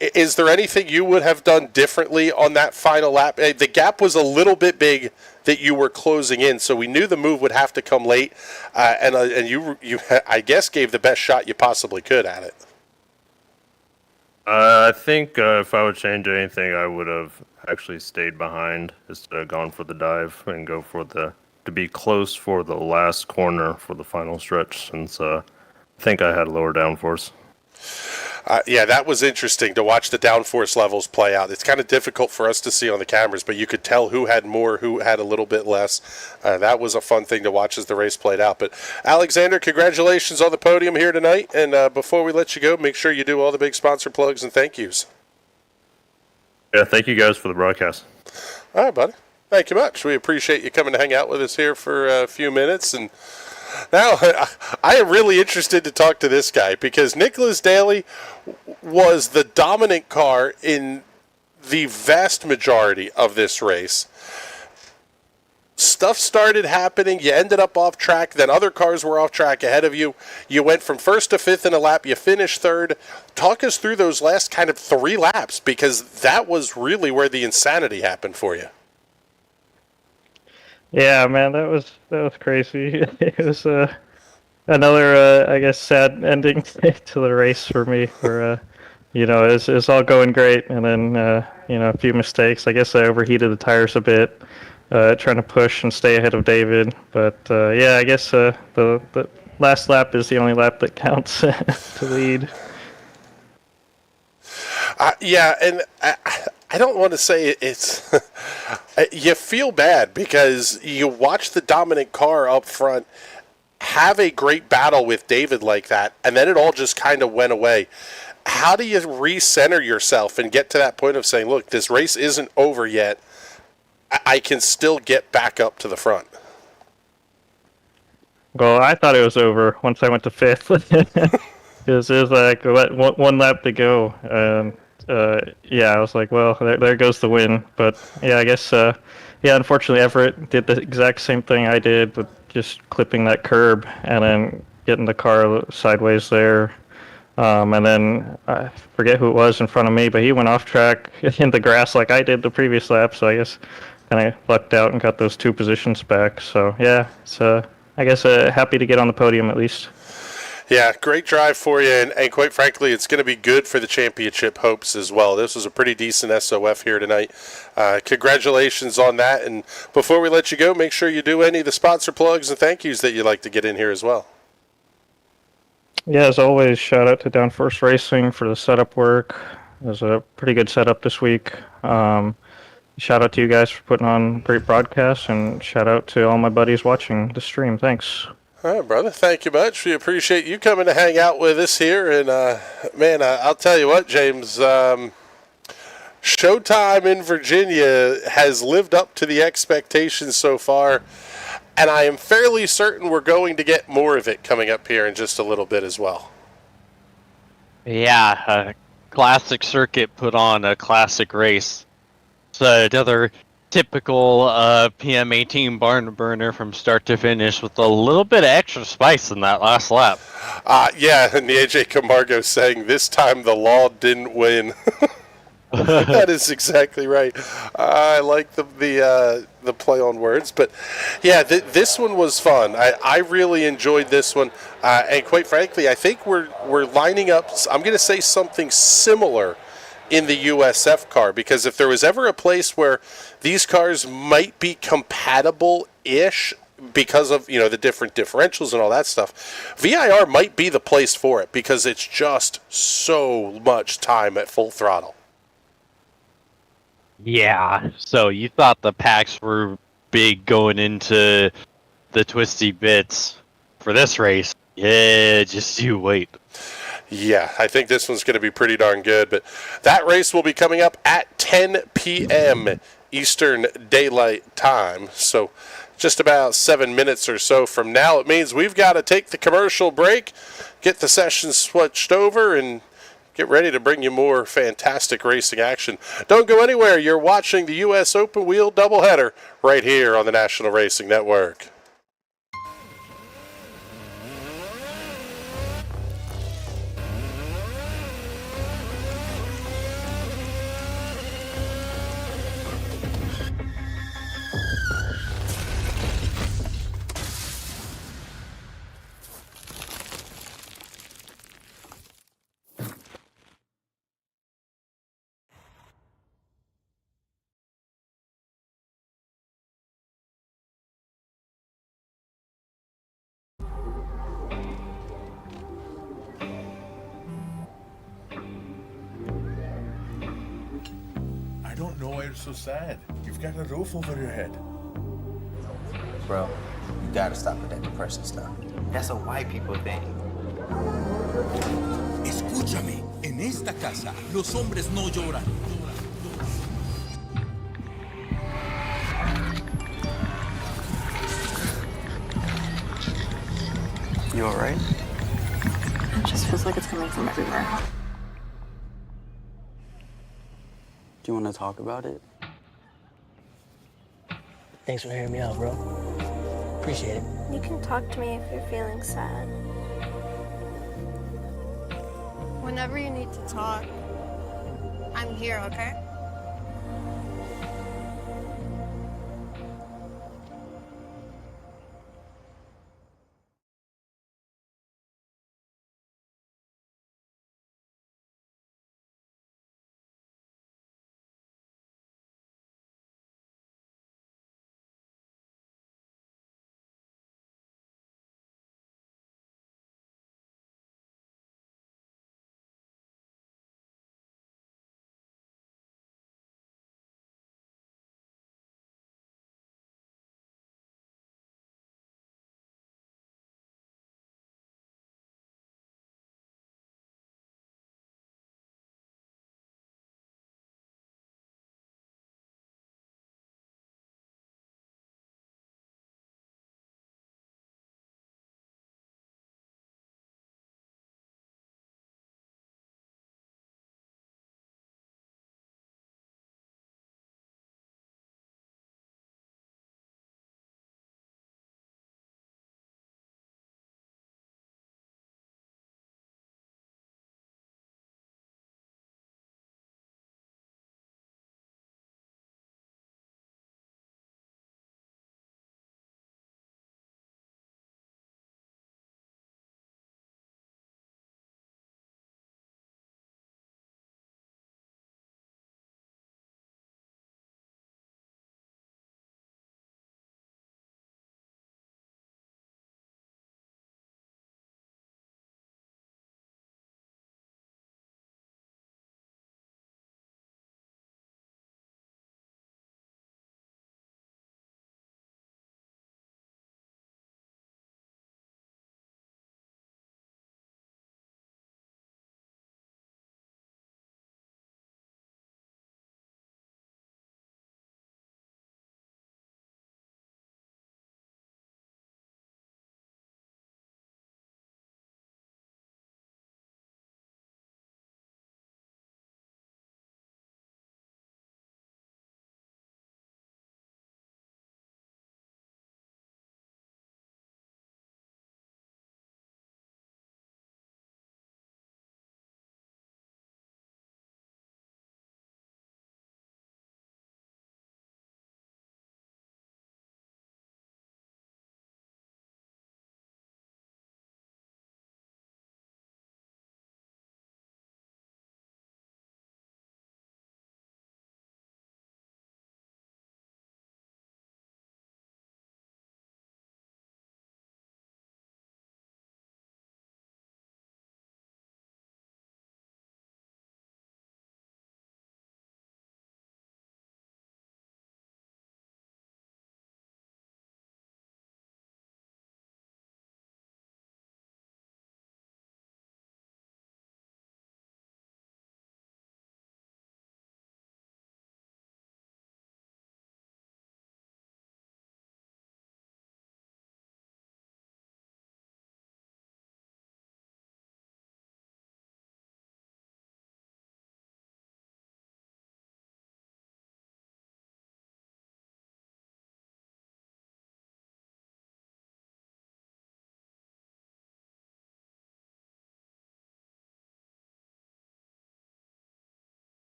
Is there anything you would have done differently on that final lap? The gap was a little bit big that you were closing in, so we knew the move would have to come late, and you I guess gave the best shot you possibly could at it. I think if I would change anything, I would have actually stayed behind instead of gone for the dive and go for to be close for the last corner for the final stretch, since I think I had lower downforce. Yeah, that was interesting to watch the downforce levels play out. It's kind of difficult for us to see on the cameras, but you could tell who had more, who had a little bit less. That was a fun thing to watch as the race played out. But Alexander, congratulations on the podium here tonight. And before we let you go, make sure you do all the big sponsor plugs and thank yous. Yeah, thank you guys for the broadcast. All right, buddy. Thank you much. We appreciate you coming to hang out with us here for a few minutes. And now I am really interested to talk to this guy, because Nicholas Daly was the dominant car in the vast majority of this race. Stuff started happening. You ended up off track. Then other cars were off track ahead of you. You went from first to fifth in a lap. You finished third. Talk us through those last kind of 3 laps, because that was really where the insanity happened for you. Yeah, man, that was crazy. It was another, I guess, sad ending to the race for me. Where it was all going great, and then a few mistakes. I guess I overheated the tires a bit, trying to push and stay ahead of David. But yeah, I guess the last lap is the only lap that counts to lead. Yeah, and I don't want to say it's... you feel bad, because you watch the dominant car up front have a great battle with David like that, and then it all just kind of went away. How do you recenter yourself and get to that point of saying, look, this race isn't over yet. I can still get back up to the front? Well, I thought it was over once I went to fifth. Because it was like one lap to go. Yeah, I was like, well, there goes the win. But yeah, I guess, unfortunately, Everett did the exact same thing I did, with just clipping that curb and then getting the car sideways there. And then I forget who it was in front of me, but he went off track in the grass like I did the previous lap. So I guess kind of lucked out and got those 2 positions back. So yeah, it's I guess happy to get on the podium at least. Yeah, great drive for you, and quite frankly, it's going to be good for the championship hopes as well. This was a pretty decent SOF here tonight. Congratulations on that, and before we let you go, make sure you do any of the sponsor plugs and thank yous that you'd like to get in here as well. Yeah, as always, shout out to Downforce Racing for the setup work. It was a pretty good setup this week. shout out to you guys for putting on great broadcasts, and shout out to all my buddies watching the stream. Thanks. All right, brother. Thank you much. We appreciate you coming to hang out with us here. And, man, I'll tell you what, James, Showtime in Virginia has lived up to the expectations so far. And I am fairly certain we're going to get more of it coming up here in just a little bit as well. Yeah, a classic circuit put on a classic race. It's another typical PM18 barn burner from start to finish with a little bit of extra spice in that last lap. Yeah, and the AJ Camargo saying this time the law didn't win. That is exactly right. I like the play on words, but yeah, this one was fun. I really enjoyed this one, and quite frankly, I think we're lining up. I'm going to say something similar in the USF car, because if there was ever a place where these cars might be compatible-ish because of the different differentials and all that stuff, VIR might be the place for it, because it's just so much time at full throttle. Yeah, so you thought the packs were big going into the twisty bits for this race. Yeah, just you wait. Yeah, I think this one's going to be pretty darn good, but that race will be coming up at 10 p.m. Eastern Daylight Time, so just about 7 minutes or so from now. It means we've got to take the commercial break, get the session switched over, and get ready to bring you more fantastic racing action. Don't go anywhere. You're watching the U.S. Open Wheel Doubleheader right here on the National Racing Network. I don't know why you're so sad. You've got a roof over your head. Bro, you gotta stop with that depression stuff. That's a white people thing. Escúchame, en esta casa, los hombres no lloran. You alright? It just feels like it's coming from everywhere. Do you want to talk about it? Thanks for hearing me out, bro. Appreciate it. You can talk to me if you're feeling sad. Whenever you need to talk, I'm here, okay?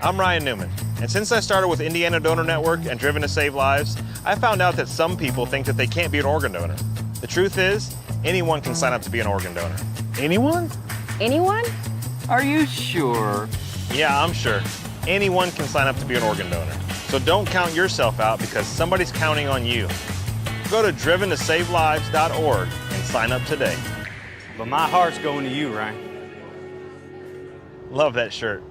I'm Ryan Newman, and since I started with Indiana Donor Network and Driven to Save Lives, I found out that some people think that they can't be an organ donor. The truth is, anyone can sign up to be an organ donor. Anyone? Anyone? Are you sure? Yeah, I'm sure. Anyone can sign up to be an organ donor. So don't count yourself out because somebody's counting on you. Go to driventosavelives.org and sign up today. But my heart's going to you, Ryan. Love that shirt.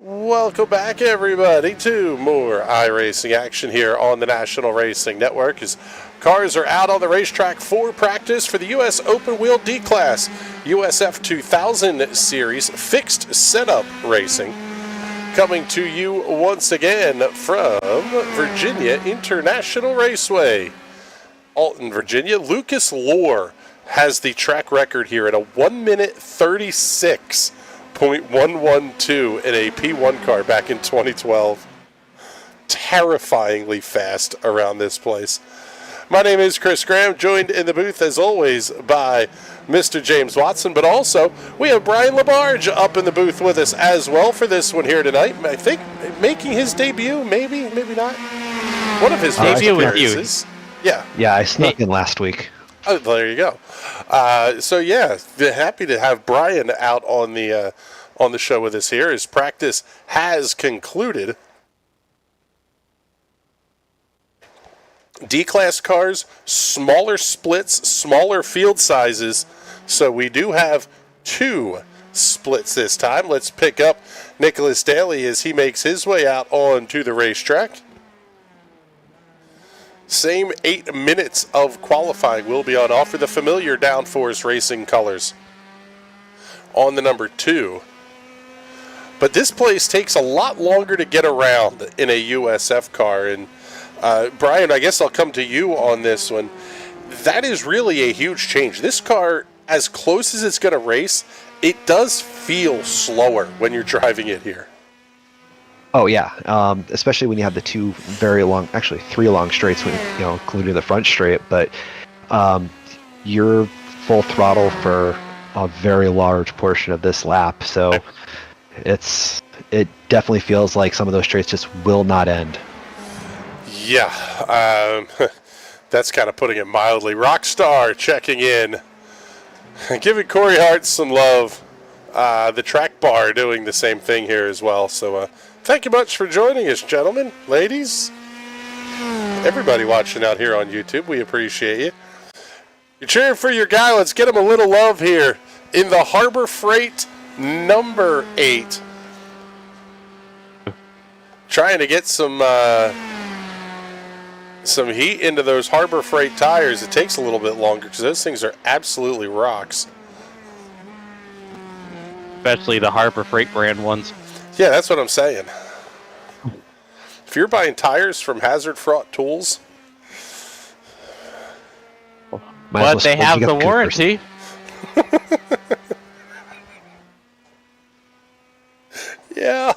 Welcome back, everybody, to more iRacing action here on the National Racing Network as cars are out on the racetrack for practice for the U.S. Open Wheel D-Class USF2000 Series Fixed Setup Racing. Coming to you once again from Virginia International Raceway. Alton, Virginia. Lucas Lohr has the track record here at a 1 minute 36.112 in a P1 car back in 2012. Terrifyingly fast around this place. My name is Chris Graham, joined in the booth as always by Mr. James Watson, but also we have Brian LaBarge up in the booth with us as well for this one here tonight. I think making his debut, maybe not. One of his first appearances. Yeah. Yeah, I snuck in last week. Oh, there you go. So yeah, happy to have Brian out on the show with us here. His practice has concluded. D-Class cars, smaller splits, smaller field sizes. So we do have 2 splits this time. Let's pick up Nicholas Daly as he makes his way out onto the racetrack. Same 8 minutes of qualifying will be on offer. The familiar Downforce Racing colors on the number 2. But this place takes a lot longer to get around in a USF car. And Brian, I guess I'll come to you on this one. That is really a huge change. This car, as close as it's going to race, it does feel slower when you're driving it here. Oh yeah, especially when you have the 2 very long, actually 3 long straights, when, including the front straight. But you're full throttle for a very large portion of this lap, so it definitely feels like some of those straights just will not end. Yeah, that's kind of putting it mildly. Rockstar checking in, giving Corey Hart some love. The track bar doing the same thing here as well. So thank you much for joining us, gentlemen, ladies, everybody watching out here on YouTube. We appreciate you. You're cheering for your guy. Let's get him a little love here in the Harbor Freight number 8. Trying to get some heat into those Harbor Freight tires. It takes a little bit longer because those things are absolutely rocks. Especially the Harbor Freight brand ones. Yeah, that's what I'm saying. If you're buying tires from Hazard Fraught Tools, but they have the warranty. Yeah.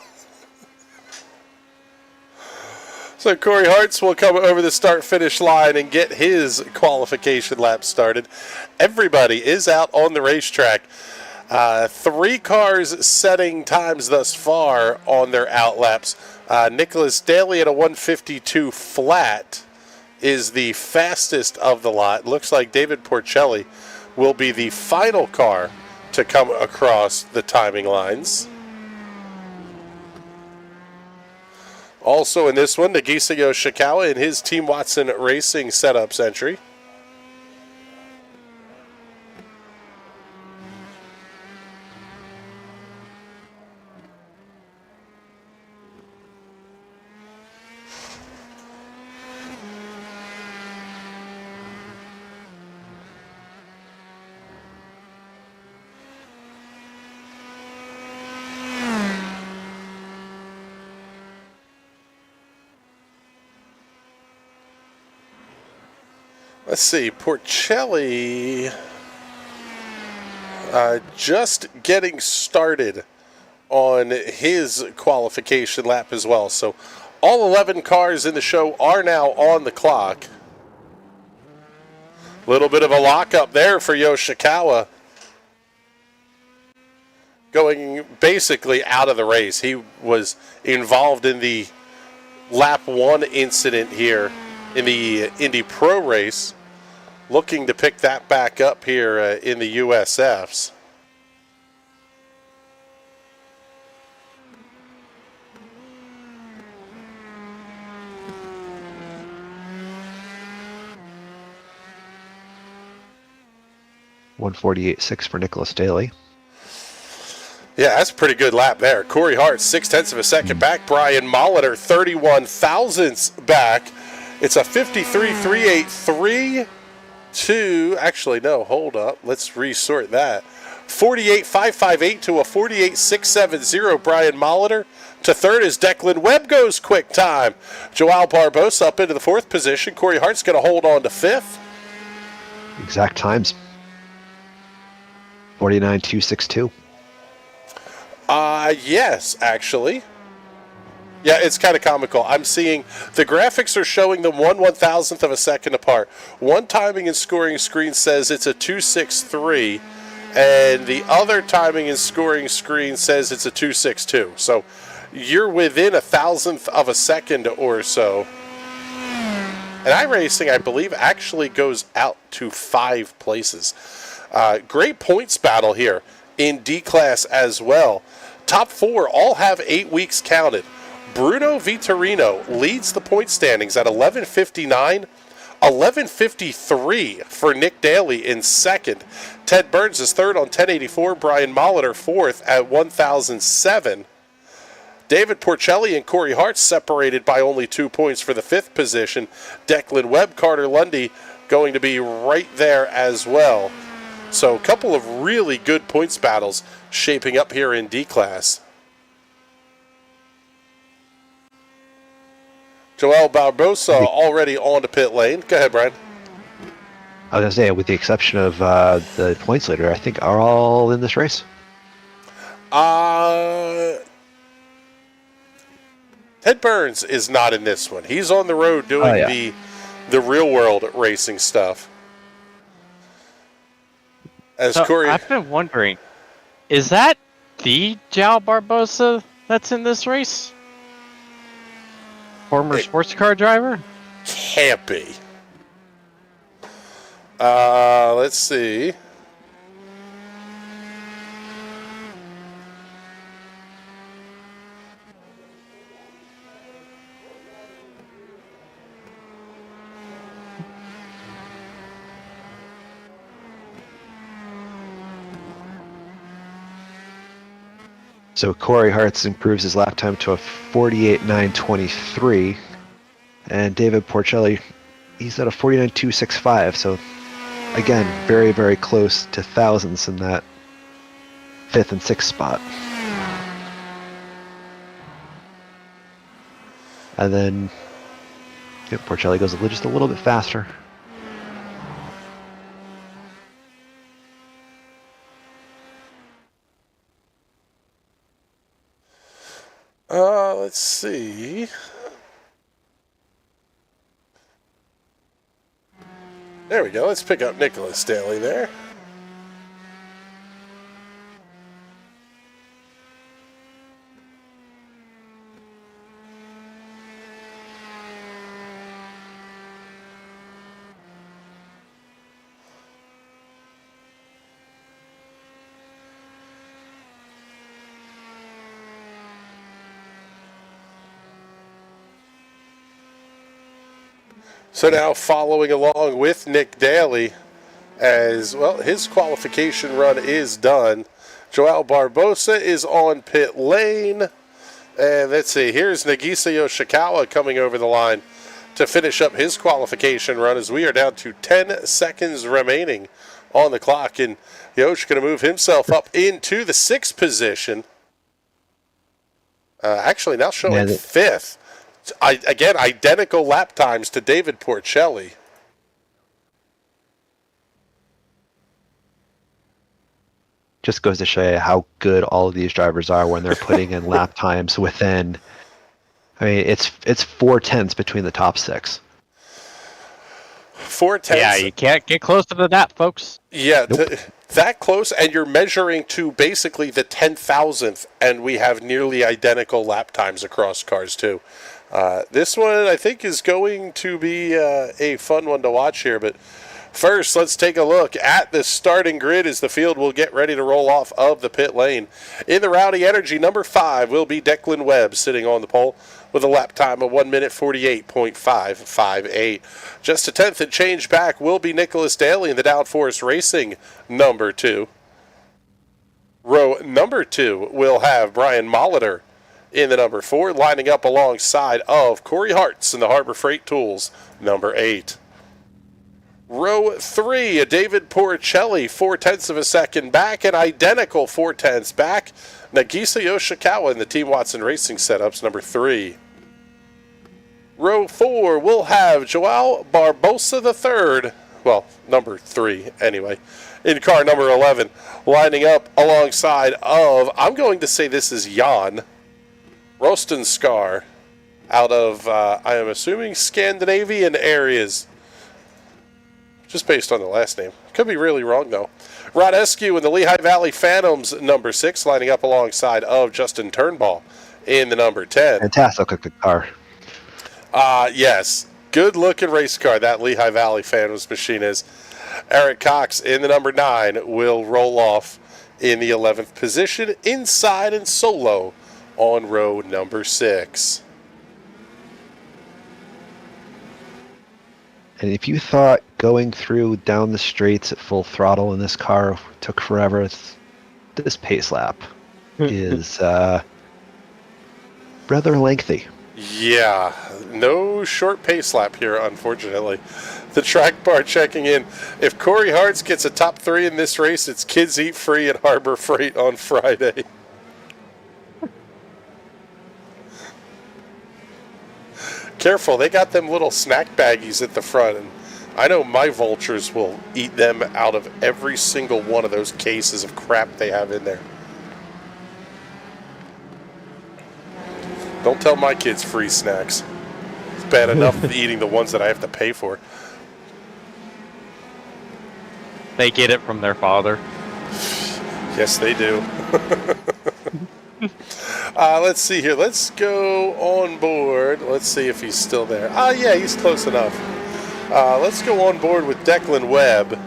So Corey Hartz will come over the start-finish line and get his qualification lap started. Everybody is out on the racetrack. 3 cars setting times thus far on their out laps. Nicholas Daly at a 152 flat is the fastest of the lot. Looks like David Porcelli will be the final car to come across the timing lines. Also in this one, Nagisa Yoshikawa in his Team Watson Racing setups entry. Let's see, Porcelli just getting started on his qualification lap as well. So all 11 cars in the show are now on the clock. Little bit of a lockup there for Yoshikawa. Going basically out of the race. He was involved in the lap 1 incident here in the Indy Pro race. Looking to pick that back up here in the USFs. .148.6 for Nicholas Daly. Yeah, that's a pretty good lap there. Corey Hart, 0.6 of a second back. Brian Molitor, 31 thousandths back. It's a 53.383 to, actually, no, hold up. Let's resort that. 48.558 to a 48.670. Brian Molitor. To third as Declan Webb goes quick time. Joao Barbosa up into the 4th position. Corey Hart's going to hold on to 5th. Exact times. 49.262. Yes, actually. Yeah, it's kind of comical. I'm seeing the graphics are showing them 1/1000th of a second apart. One timing and scoring screen says it's a 2.63, and the other timing and scoring screen says it's a 2.62. So you're within 1,000th of a second or so. And iRacing, I believe, actually goes out to 5 places. Great points battle here in D-Class as well. Top 4 all have 8 weeks counted. Bruno Vitorino leads the point standings at 11.59. 11.53 for Nick Daly in second. Ted Burns is third on 10.84. Brian Molitor fourth at 1,007. David Porcelli and Corey Hart separated by only 2 points for the 5th position. Declan Webb, Carter Lundy going to be right there as well. So a couple of really good points battles shaping up here in D-Class. Joel Barbosa already on to pit lane. Go ahead, Brian. I was going to say, with the exception of the points leader, I think are all in this race. Ted Burns is not in this one. He's on the road doing the real world racing stuff. Corey, I've been wondering, is that the Joao Barbosa that's in this race? Former sports car driver? Can't be. Let's see. So Corey Hartz improves his lap time to a 48.923, and David Porcelli, he's at a 49.265. So again, very, very close to thousandths in that 5th and 6th spot. And then Porcelli goes just a little bit faster. Let's see. There we go. Let's pick up Nicholas Daly there. So now following along with Nick Daly, as well, his qualification run is done. Joao Barbosa is on pit lane. And let's see, here's Nagisa Yoshikawa coming over the line to finish up his qualification run as we are down to 10 seconds remaining on the clock. And Yosh going to move himself up into the 6th position. Actually, now showing 5th. Again, identical lap times to David Porcelli. just goes to show you how good all of these drivers are when they're putting in lap times within. I mean, it's 4/10 between the top 6. 4/10. Yeah, you can't get closer to that, folks. Yeah, Nope. that close, and you're measuring to basically the 10,000th, and we have nearly identical lap times across cars too. This one, I think, is going to be a fun one to watch here, but first, let's take a look at the starting grid as the field will get ready to roll off of the pit lane. In the Rowdy Energy, number 5 will be Declan Webb sitting on the pole with a lap time of 1 minute 48.558. Just a tenth and change back will be Nicholas Daly in the Downforce Racing number 2. Row number 2 will have Brian Molitor in the number 4, lining up alongside of Corey Hartz in the Harbor Freight Tools number 8. Row 3, David Porcelli, 4/10 of a second back, and identical 4/10 back, Nagisa Yoshikawa in the Team Watson Racing setups, number 3. Row 4 will have Joao Barbosa III, well, number 3 anyway, in car number 11, lining up alongside of, I'm going to say this is Jan Rostenskar, out of, I am assuming, Scandinavian areas. Just based on the last name. Could be really wrong, though. Rod Eskew in the Lehigh Valley Phantoms, number 6, lining up alongside of Justin Turnbull in the number 10. Fantastic car. Yes. Good-looking race car, that Lehigh Valley Phantoms machine is. Eric Cox in the number 9 will roll off in the 11th position, inside and solo on row number 6. And if you thought going through down the straights at full throttle in this car took forever, this pace lap is rather lengthy. Yeah, no short pace lap here, unfortunately. The track bar checking in. If Corey Hartz gets a top 3 in this race, it's kids eat free at Harbor Freight on Friday. Careful, they got them little snack baggies at the front, and I know my vultures will eat them out of every single one of those cases of crap they have in there. Don't tell my kids free snacks. It's bad enough eating the ones that I have to pay for. They get it from their father. Yes, they do. Let's see here. Let's go on board. Let's see if he's still there. Yeah, he's close enough. Let's go on board with Declan Webb,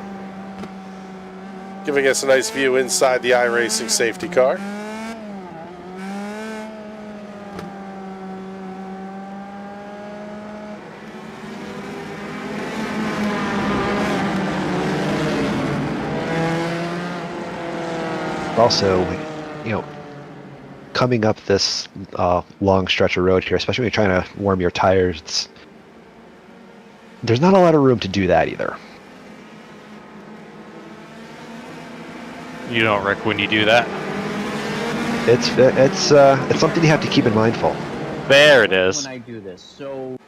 giving us a nice view inside the iRacing safety car. Also, coming up this long stretch of road here, especially when you're trying to warm your tires, there's not a lot of room to do that either. You don't wreck when you do that. It's something you have to keep in mindful. There it is. When I do this, so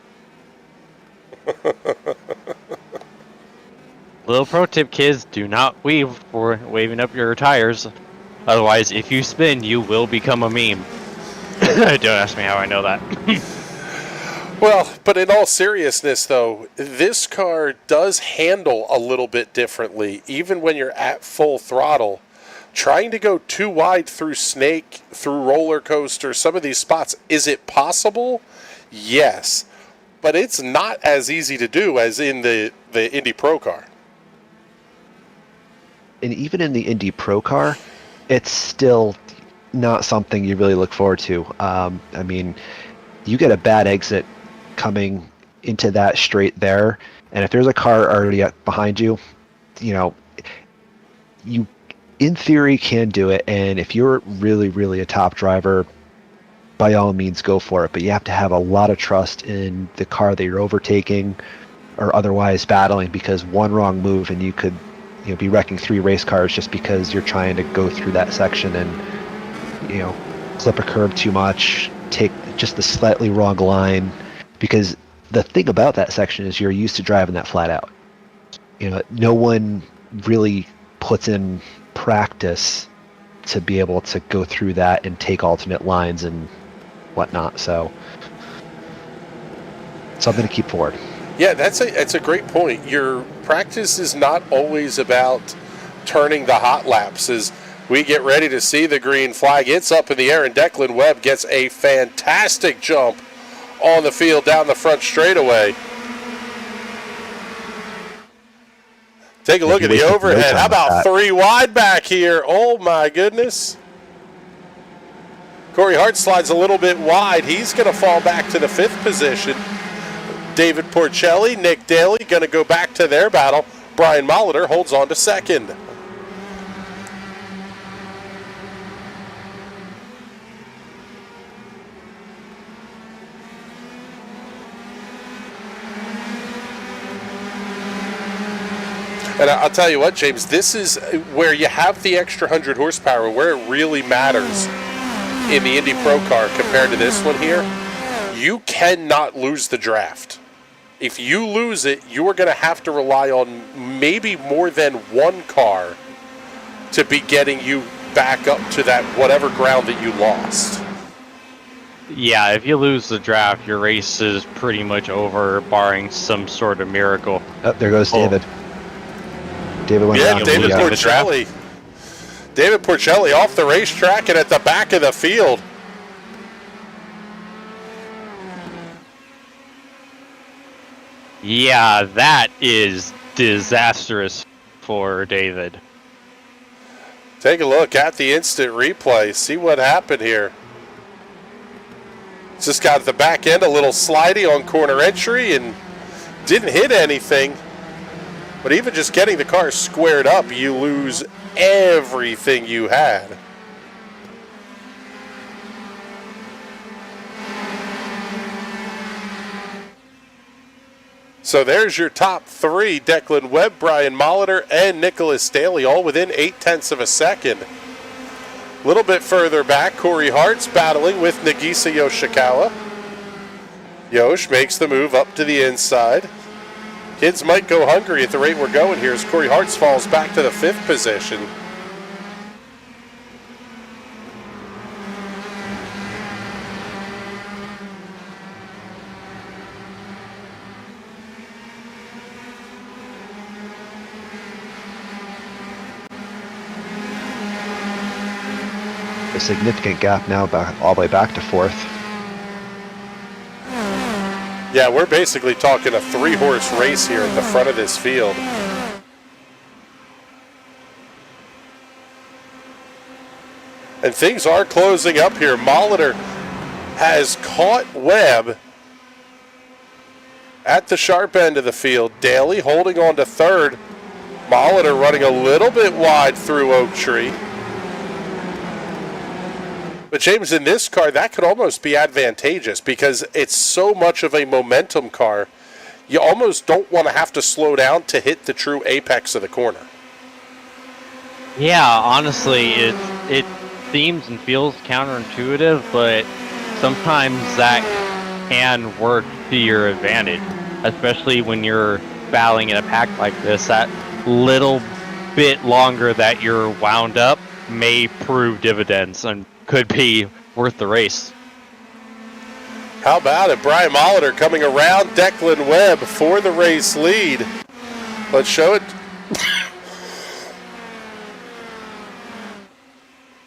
Little pro tip, kids: do not weave for waving up your tires. Otherwise, if you spin, you will become a meme. Don't ask me how I know that. Well, but in all seriousness, though, this car does handle a little bit differently, even when you're at full throttle. Trying to go too wide through Snake, through Roller Coaster, some of these spots, is it possible? Yes. But it's not as easy to do as in the Indy Pro car. And even in the Indy Pro car, it's still not something you really look forward to. I mean, you get a bad exit coming into that straight there, and if there's a car already behind you, you in theory can do it, and if you're really, really a top driver, by all means go for it, but you have to have a lot of trust in the car that you're overtaking or otherwise battling, because one wrong move and you could be wrecking 3 race cars just because you're trying to go through that section and clip a curb too much, take just the slightly wrong line, because the thing about that section is you're used to driving that flat out. No one really puts in practice to be able to go through that and take alternate lines and whatnot. So something to keep forward. Yeah, that's a great point. Your practice is not always about turning the hot laps. As we get ready to see the green flag, it's up in the air, and Declan Webb gets a fantastic jump on the field down the front straightaway. Take a look at the overhead. How about 3 wide back here? Oh, my goodness. Corey Hart slides a little bit wide. He's going to fall back to the 5th position. David Porcelli, Nick Daly going to go back to their battle. Brian Molitor holds on to 2nd. And I'll tell you what, James, this is where you have the extra 100 horsepower, where it really matters in the Indy Pro car compared to this one here. You cannot lose the draft. If you lose it, you are going to have to rely on maybe more than one car to be getting you back up to that whatever ground that you lost. Yeah, if you lose the draft, your race is pretty much over, barring some sort of miracle. Oh, there goes David. David went Yeah, down. David Porcelli. David Porcelli off the racetrack and at the back of the field. Yeah, that is disastrous for David. Take a look at the instant replay. See what happened here. Just got at the back end, a little slidey on corner entry and didn't hit anything. But even just getting the car squared up, you lose everything you had. So there's your top 3, Declan Webb, Brian Molitor, and Nicholas Daly, all within 0.8 of a second. A little bit further back, Corey Hart's battling with Nagisa Yoshikawa. Yosh makes the move up to the inside. Kids might go hungry at the rate we're going here as Corey Hart's falls back to the 5th position. A significant gap now back all the way back to 4th. Yeah, we're basically talking a 3-horse race here at the front of this field. And things are closing up here. Molitor has caught Webb at the sharp end of the field. Daly holding on to 3rd. Molitor running a little bit wide through Oak Tree. But James, in this car, that could almost be advantageous because it's so much of a momentum car. You almost don't want to have to slow down to hit the true apex of the corner. Yeah, honestly, it seems and feels counterintuitive, but sometimes that can work to your advantage, especially when you're battling in a pack like this. That little bit longer that you're wound up may prove dividends and could be worth the race. How about it? Brian Molitor coming around Declan Webb for the race lead. Let's show it.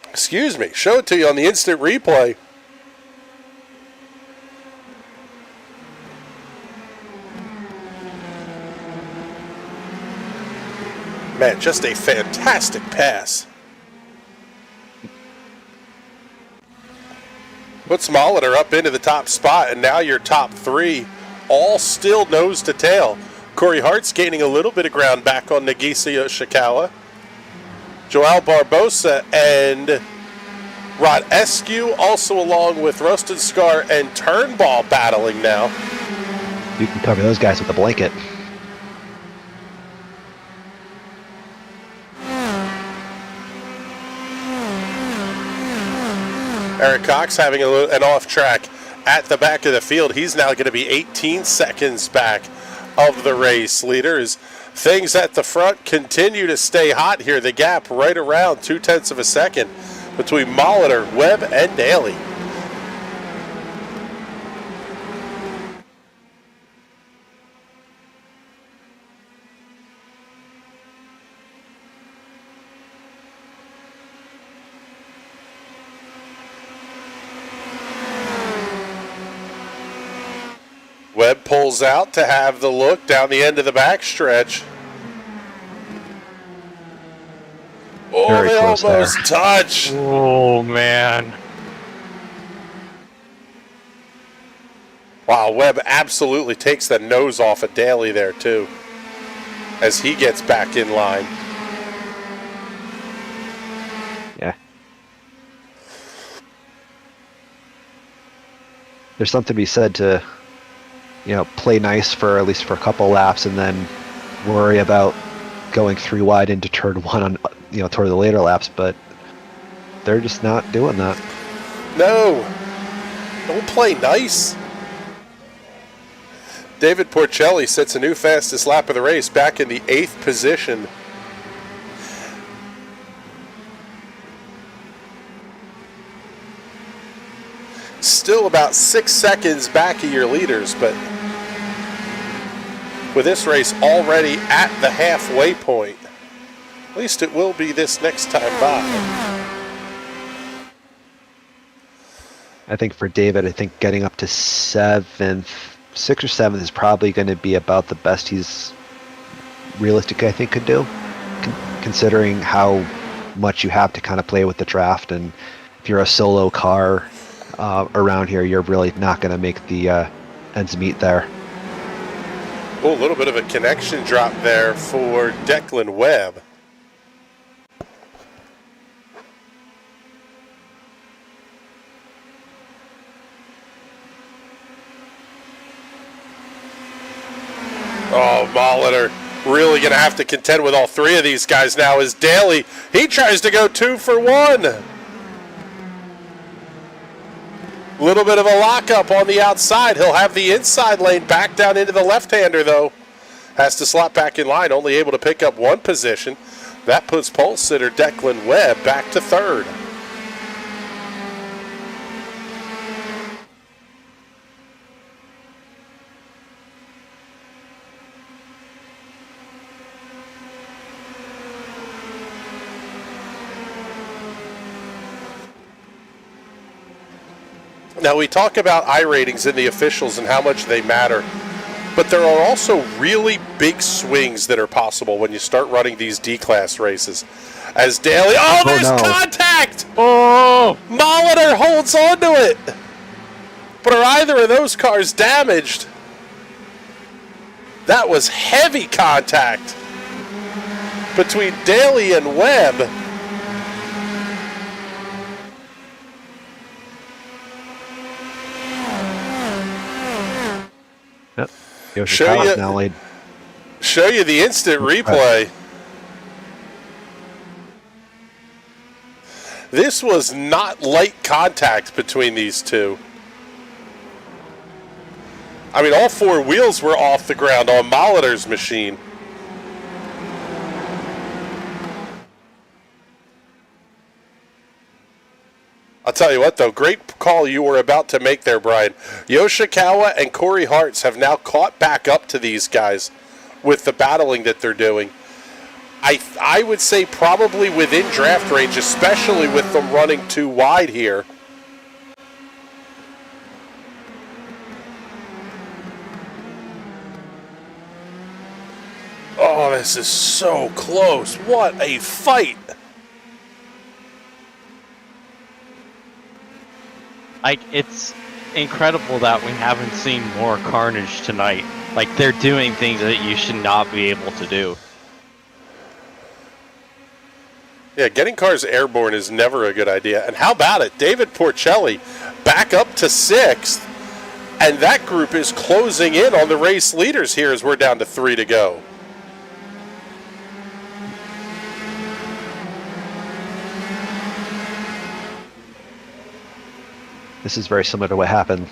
Excuse me. Show it to you on the instant replay. Man, just a fantastic pass. Puts Molitor up into the top spot, and now your top 3 all still nose to tail. Corey Hart's gaining a little bit of ground back on Nagisa Yoshikawa. Joel Barbosa and Rod Eskew also along with Rustin Scar and Turnball battling now. You can cover those guys with a blanket. Eric Cox having an off track at the back of the field. He's now going to be 18 seconds back of the race leader as things at the front continue to stay hot here. The gap right around 0.2 of a second between Molitor, Webb, and Daly. Webb pulls out to have the look down the end of the backstretch. Oh, Very they close almost there. touch. Oh, man. Wow, Webb absolutely takes the nose off of Daly there, too, as he gets back in line. Yeah. There's something to be said to, play nice for at least for a couple laps and then worry about going 3 wide into turn 1 on, toward the later laps, but they're just not doing that. No, don't play nice. David Porcelli sets a new fastest lap of the race, back in the 8th position. Still about 6 seconds back of your leaders, but with this race already at the halfway point, at least it will be this next time by. I think for David, getting up to 6th or 7th is probably going to be about the best he's realistically, could do, considering how much you have to kind of play with the draft. And if you're a solo car around here, you're really not going to make the ends meet there. Oh, a little bit of a connection drop there for Declan Webb. Oh, Molitor really going to have to contend with all 3 of these guys now as Daly, he tries to go 2 for 1. Little bit of a lockup on the outside. He'll have the inside lane back down into the left-hander, though. Has to slot back in line, only able to pick up 1 position. That puts pole sitter Declan Webb back to 3rd. Now, we talk about iRatings and the officials and how much they matter, but there are also really big swings that are possible when you start running these D-class races. As Daly, there's contact! Oh! Molitor holds on to it! But are either of those cars damaged? That was heavy contact between Daly and Webb. Yep. Show you the instant replay. This was not light contact between these two. I mean, all 4 wheels were off the ground on Molitor's machine. I'll tell you what, though, great call you were about to make there, Brian. Yoshikawa and Corey Hartz have now caught back up to these guys with the battling that they're doing. I would say probably within draft range, especially with them running 2 wide here. Oh, this is so close. What a fight. It's incredible that we haven't seen more carnage tonight. They're doing things that you should not be able to do. Yeah, getting cars airborne is never a good idea. And how about it? David Porcelli back up to 6th. And that group is closing in on the race leaders here as we're down to 3 to go. this is very similar to what happened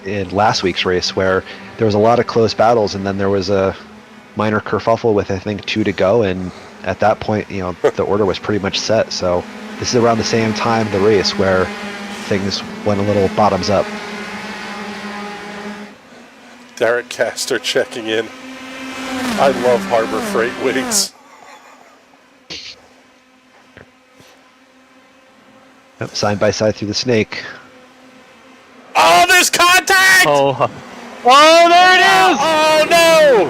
in last week's race, where there was a lot of close battles, and then there was a minor kerfuffle with I think 2 to go, and at that point, the order was pretty much set. So this is around the same time in the race where things went a little bottoms up. Derek Castor checking in. I love Harbor Freight wings. Yep, side by side through the snake. Oh, there's contact! Oh, there it is! Oh, no!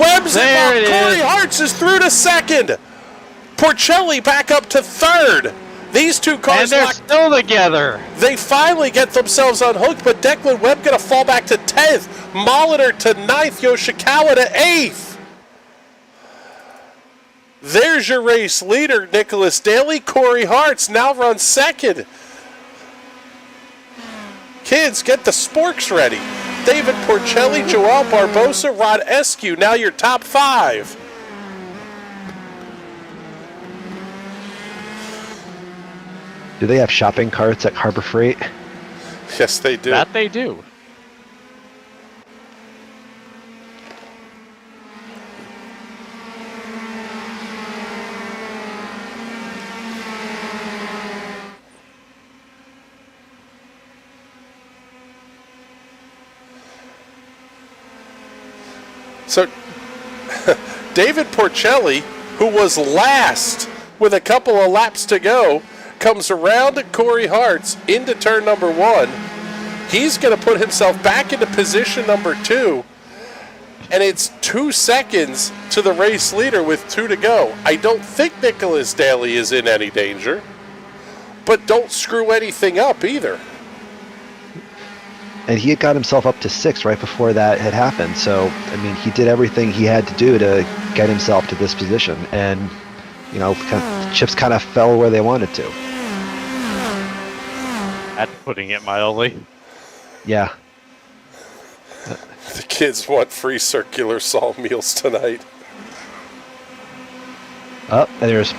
Webb's There it Corey is. Hartz is through to second. Porcelli back up to third. These two And cars they're still together. They finally get themselves unhooked, but Declan Webb going to fall back to 10th. Molitor to 9th. Yoshikawa to 8th. There's your race leader, Nicholas Daly. Corey Hartz now runs second. Kids, get the sporks ready. David Porcelli, Joel Barbosa, Rod Eskew, now your top 5. Do they have shopping carts at Harbor Freight? Yes, they do. That they do. So, David Porcelli, who was last with a couple of laps to go, comes around Corey Hartz into turn number 1. He's going to put himself back into position number 2. And it's 2 seconds to the race leader with 2 to go. I don't think Nicholas Daly is in any danger. But don't screw anything up either. And he had got himself up to 6 right before that had happened. So, I mean, he did everything he had to do to get himself to this position. And, chips kind of fell where they wanted to. That's putting it mildly. Yeah. The kids want free circular salt meals tonight. And there's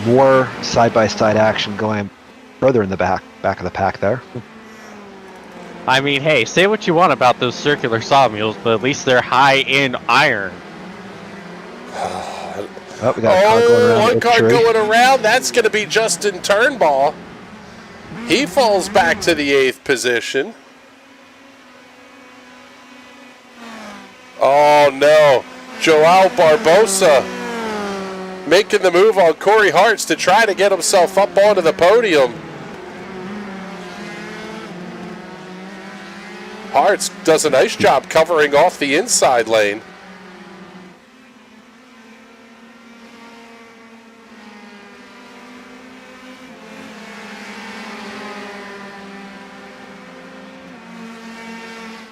more side-by-side action going further in the back of the pack there. I mean, hey, say what you want about those circular sawmills, but at least they're high in iron. We got a car going around one the car tree. going around. That's going to be Justin Turnbull. He falls back to the 8th position. Oh, no. Joao Barbosa making the move on Corey Hartz to try to get himself up onto the podium. Hartz does a nice job covering off the inside lane.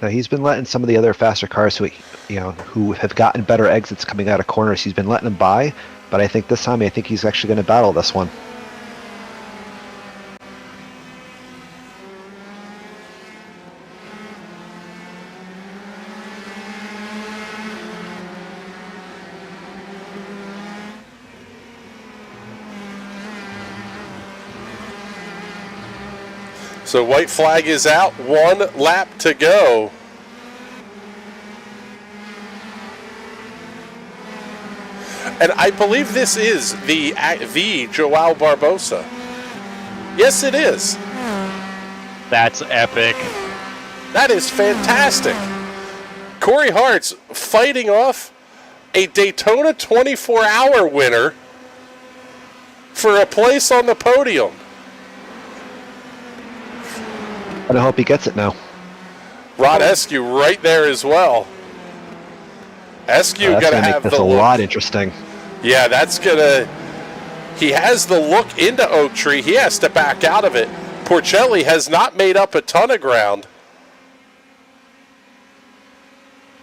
Now, he's been letting some of the other faster cars who have gotten better exits coming out of corners, he's been letting them by, but I think this time he's actually going to battle this one. So white flag is out, 1 lap to go. And I believe this is the Joao Barbosa. Yes, it is. That's epic. That is fantastic. Corey Hartz fighting off a Daytona 24-hour winner for a place on the podium. And I hope he gets it now. Rod Eskew right there as well. Eskew That's got to gonna have make this the a look. lot interesting. Yeah, that's gonna. He has the look into Oak Tree. He has to back out of it. Porcelli has not made up a ton of ground.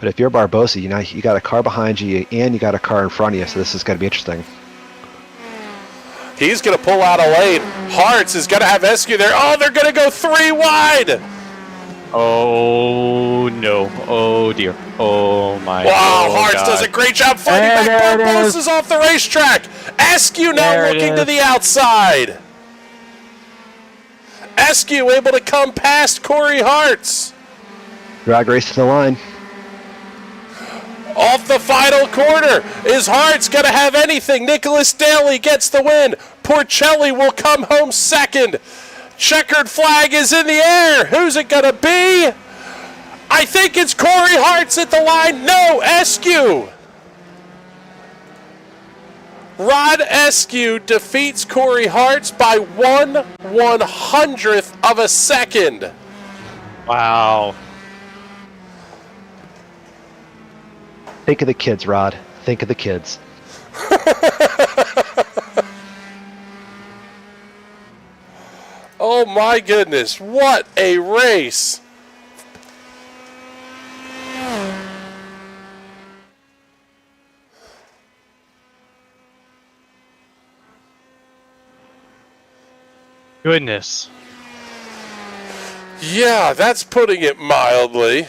But if you're Barbosa, you got a car behind you and you got a car in front of you, so this is going to be interesting. He's going to pull out a lane. Hartz is going to have Eskew there. Oh, they're going to go 3 wide. Oh, no. Oh, dear. Oh, my God. Wow, Hartz does a great job fighting back. Barbosa's off the racetrack. Eskew now looking to the outside. Eskew able to come past Corey Hartz. Drag race to the line. Off the final corner. Is Hartz going to have anything? Nicholas Daly gets the win. Porcelli will come home second. Checkered flag is in the air. Who's it going to be? I think it's Corey Hartz at the line. No, Eskew. Rod Eskew defeats Corey Hartz by 1/100th of a second. Wow. Think of the kids, Rod. Think of the kids. Oh my goodness, what a race. Goodness. Yeah, that's putting it mildly.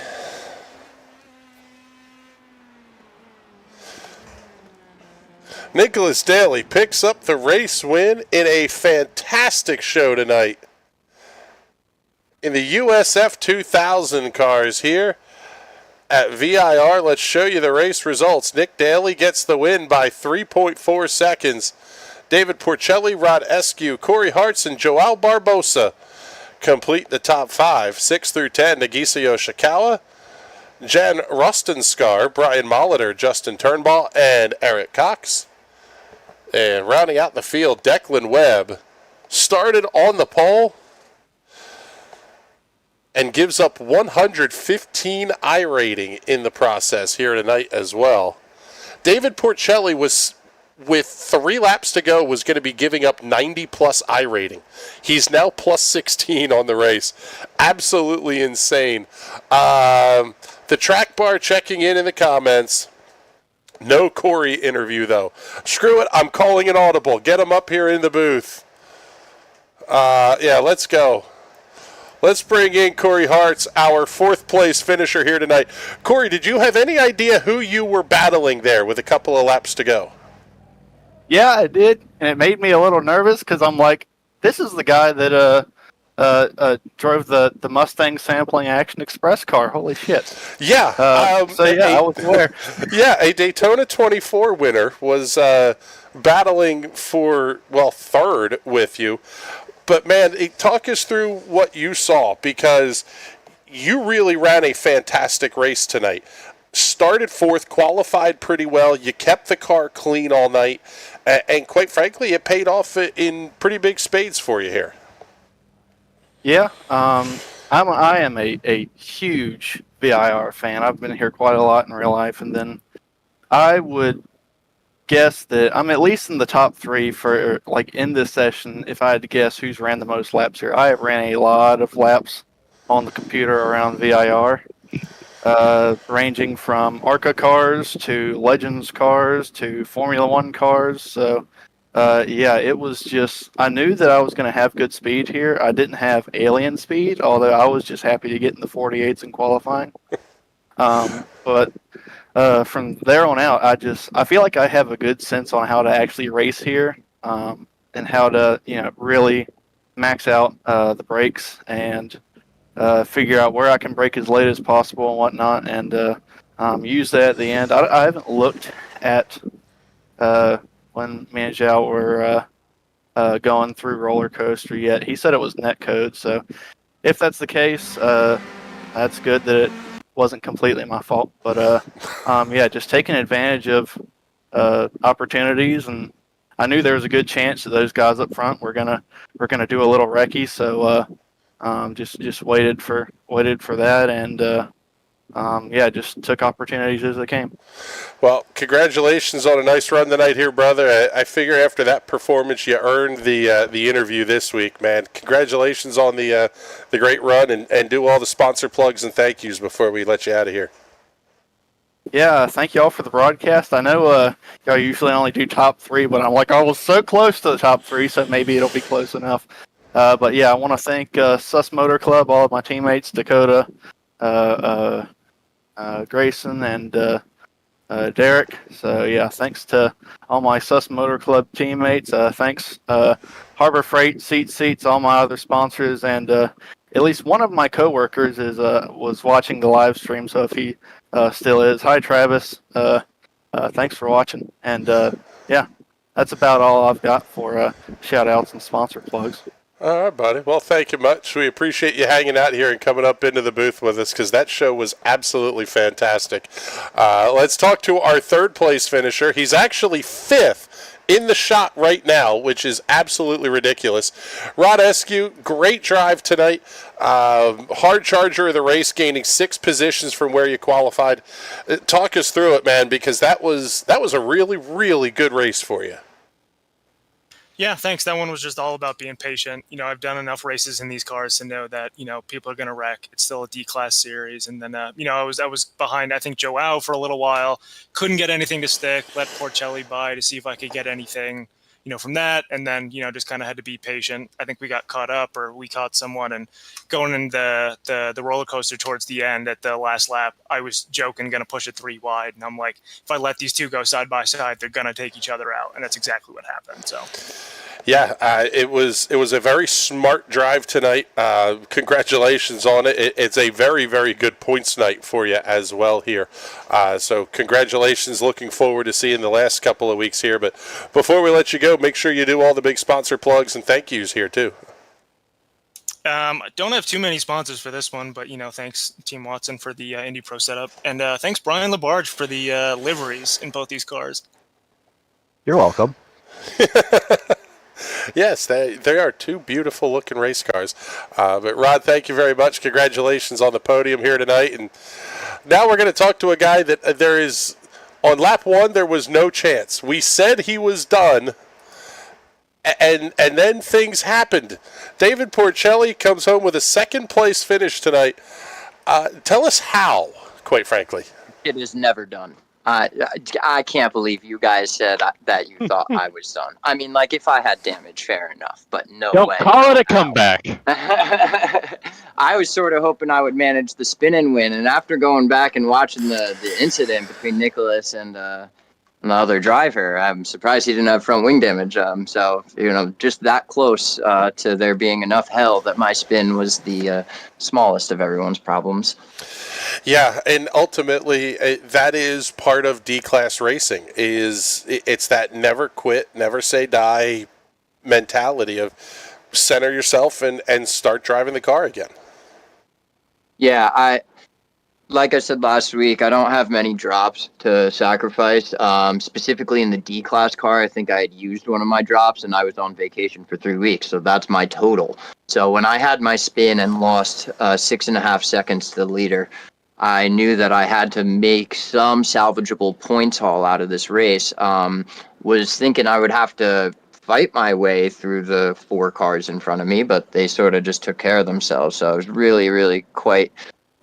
Nicholas Daly picks up the race win in a fantastic show tonight. In the USF2000 cars here at VIR, let's show you the race results. Nick Daly gets the win by 3.4 seconds. David Porcelli, Rod Eskew, Corey Hartz, and Joao Barbosa complete the top 5. 6 through 10, Nagisa Yoshikawa, Jan Rostenskar, Brian Molitor, Justin Turnbull, and Eric Cox. And rounding out the field, Declan Webb started on the pole and gives up 115 iRating in the process here tonight as well. David Porcelli was, with 3 laps to go, was going to be giving up 90-plus iRating. He's now plus 16 on the race. Absolutely insane. The track bar checking in the comments. No Corey interview, though. Screw it. I'm calling an audible. Get him up here in the booth. Yeah, let's go. Let's bring in Corey Hartz, our 4th place finisher here tonight. Corey, did you have any idea who you were battling there with a couple of laps to go? Yeah, I did, and it made me a little nervous because I'm like, this is the guy that drove the Mustang Sampling Action Express car. Holy shit! Yeah. I was aware. Yeah, a Daytona 24 winner was battling for 3rd with you. But man, talk us through what you saw, because you really ran a fantastic race tonight. Started 4th, qualified pretty well. You kept the car clean all night, and quite frankly, it paid off in pretty big spades for you here. Yeah, I am a huge VIR fan. I've been here quite a lot in real life, and then I would guess that I'm at least in the top 3 for, like, in this session. If I had to guess who's ran the most laps here, I have ran a lot of laps on the computer around VIR, ranging from ARCA cars to Legends cars to Formula One cars. So yeah, it was just, I knew that I was going to have good speed here. I didn't have alien speed, although I was just happy to get in the 48s in qualifying. But from there on out, I feel like I have a good sense on how to actually race here, and how to, really max out the brakes and figure out where I can brake as late as possible and whatnot, and use that at the end. I haven't looked at when me and Zhao were going through roller coaster yet. He said it was netcode, so if that's the case, that's good that it wasn't completely my fault. But yeah, just taking advantage of opportunities, and I knew there was a good chance that those guys up front were gonna do a little recce, so just waited for that, and yeah, just took opportunities as they came. Well, congratulations on a nice run tonight here, brother. I figure after that performance, you earned the interview this week, man. Congratulations on the great run, and do all the sponsor plugs and thank yous before we let you out of here. Yeah, thank y'all for the broadcast. I know y'all usually only do top 3, but I'm like, I was so close to the top 3, so maybe it'll be close enough. But yeah, I want to thank Sus Motor Club, all of my teammates, Dakota, Grayson, and Derek. So yeah, thanks to all my Sus Motor Club teammates. Thanks Harbor Freight, Seats, all my other sponsors, and at least one of my coworkers is was watching the live stream. So if he still is, hi Travis. Thanks for watching. And yeah, that's about all I've got for shout outs and sponsor plugs. All right, buddy. Well, thank you much. We appreciate you hanging out here and coming up into the booth with us because that show was absolutely fantastic. Let's talk to our third place finisher. He's actually fifth in the shot right now, which is absolutely ridiculous. Rod Eskew, great drive tonight. Hard charger of the race, gaining 6 positions from where you qualified. Talk us through it, man, because that was a really, really good race for you. Yeah, thanks. That one was just all about being patient. You know, I've done enough races in these cars to know that, you know, people are going to wreck. It's still a D-class series. And then, you know, I was behind, I think, Joao for a little while. Couldn't get anything to stick. Let Porcelli by to see if I could get anything, you know, from that. And then, you know, just kind of had to be patient. I think we got caught up, or we caught someone. And going in the roller coaster towards the end at the last lap, I was joking, going to push it 3 wide. And I'm like, if I let these two go side by side, they're going to take each other out. And that's exactly what happened. So. Yeah, it was a very smart drive tonight. Congratulations on it. It's a very, very good points night for you as well here. So congratulations. Looking forward to seeing the last couple of weeks here. But before we let you go, make sure you do all the big sponsor plugs and thank yous here too. I don't have too many sponsors for this one, but, you know, thanks Team Watson for the Indy Pro setup. And thanks Brian Labarge for the liveries in both these cars. You're welcome. Yes, they are 2 beautiful looking race cars. But Rod, thank you very much. Congratulations on the podium here tonight. And now we're going to talk to a guy that there is, on lap 1, there was no chance. We said he was done, and then things happened. David Porcelli comes home with a 2nd place finish tonight. Tell us how, quite frankly. It is never done. I can't believe you guys said that you thought I was done. I mean, like, if I had damage, fair enough, but no way. Don't call it a comeback. I was sort of hoping I would manage the spin and win, and after going back and watching the incident between Nicholas and the other driver, I'm surprised he didn't have front wing damage. So, you know, just that close to there being enough hell that my spin was the smallest of everyone's problems. Yeah, and ultimately that is part of D-class racing. It's that never quit, never say die mentality of center yourself and start driving the car again. Yeah, like I said last week, I don't have many drops to sacrifice. Specifically in the D-class car, I think I had used one of my drops, and I was on vacation for 3 weeks, so that's my total. So when I had my spin and lost 6.5 seconds to the leader, I knew that I had to make some salvageable points haul out of this race. Was thinking I would have to fight my way through the 4 cars in front of me, but they sort of just took care of themselves. So I was really, really quite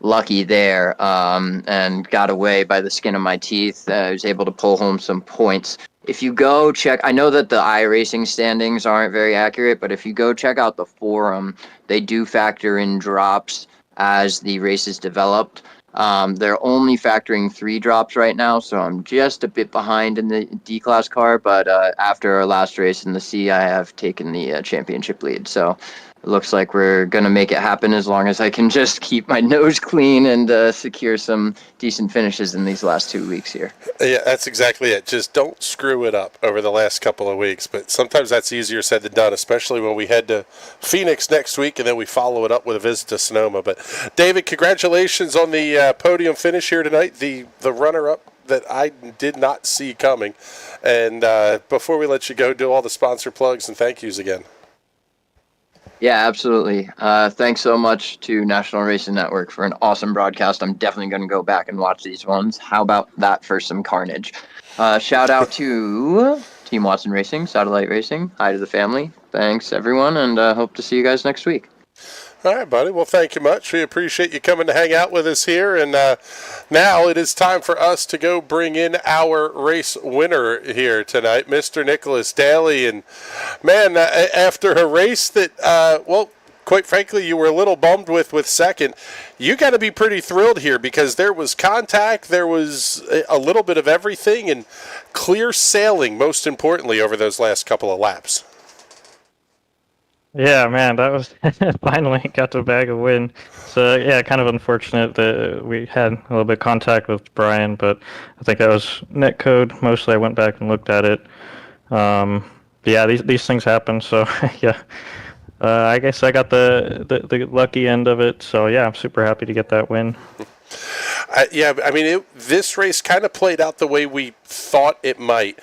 lucky there, and got away by the skin of my teeth. I was able to pull home some points. If you go check, I know that the iRacing standings aren't very accurate, but if you go check out the forum, they do factor in drops as the races developed. They're only factoring 3 drops right now, so I'm just a bit behind in the D-class car, but after our last race in the C, I have taken the championship lead. So it looks like we're going to make it happen as long as I can just keep my nose clean and secure some decent finishes in these last 2 weeks here. Yeah, that's exactly it. Just don't screw it up over the last couple of weeks. But sometimes that's easier said than done, especially when we head to Phoenix next week and then we follow it up with a visit to Sonoma. But David, congratulations on the podium finish here tonight, the runner-up that I did not see coming. And before we let you go, do all the sponsor plugs and thank yous again. Yeah, absolutely. Thanks so much to National Racing Network for an awesome broadcast. I'm definitely going to go back and watch these ones. How about that for some carnage? Shout out to Team Watson Racing, Satellite Racing. Hi to the family. Thanks, everyone, and hope to see you guys next week. All right, buddy. Well, thank you much. We appreciate you coming to hang out with us here. And now it is time for us to go bring in our race winner here tonight, Mr. Nicholas Daly. And, man, after a race that, quite frankly, you were a little bummed with second. You got to be pretty thrilled here because there was contact, there was a little bit of everything, and clear sailing, most importantly, over those last couple of laps. Yeah, man, that was finally got to bag a win. So yeah, kind of unfortunate that we had a little bit of contact with Brian, but I think that was net code. Mostly, I went back and looked at it. Yeah, these things happen. So yeah, I guess I got the lucky end of it. So yeah, I'm super happy to get that win. Yeah, I mean, this race kind of played out the way we thought it might.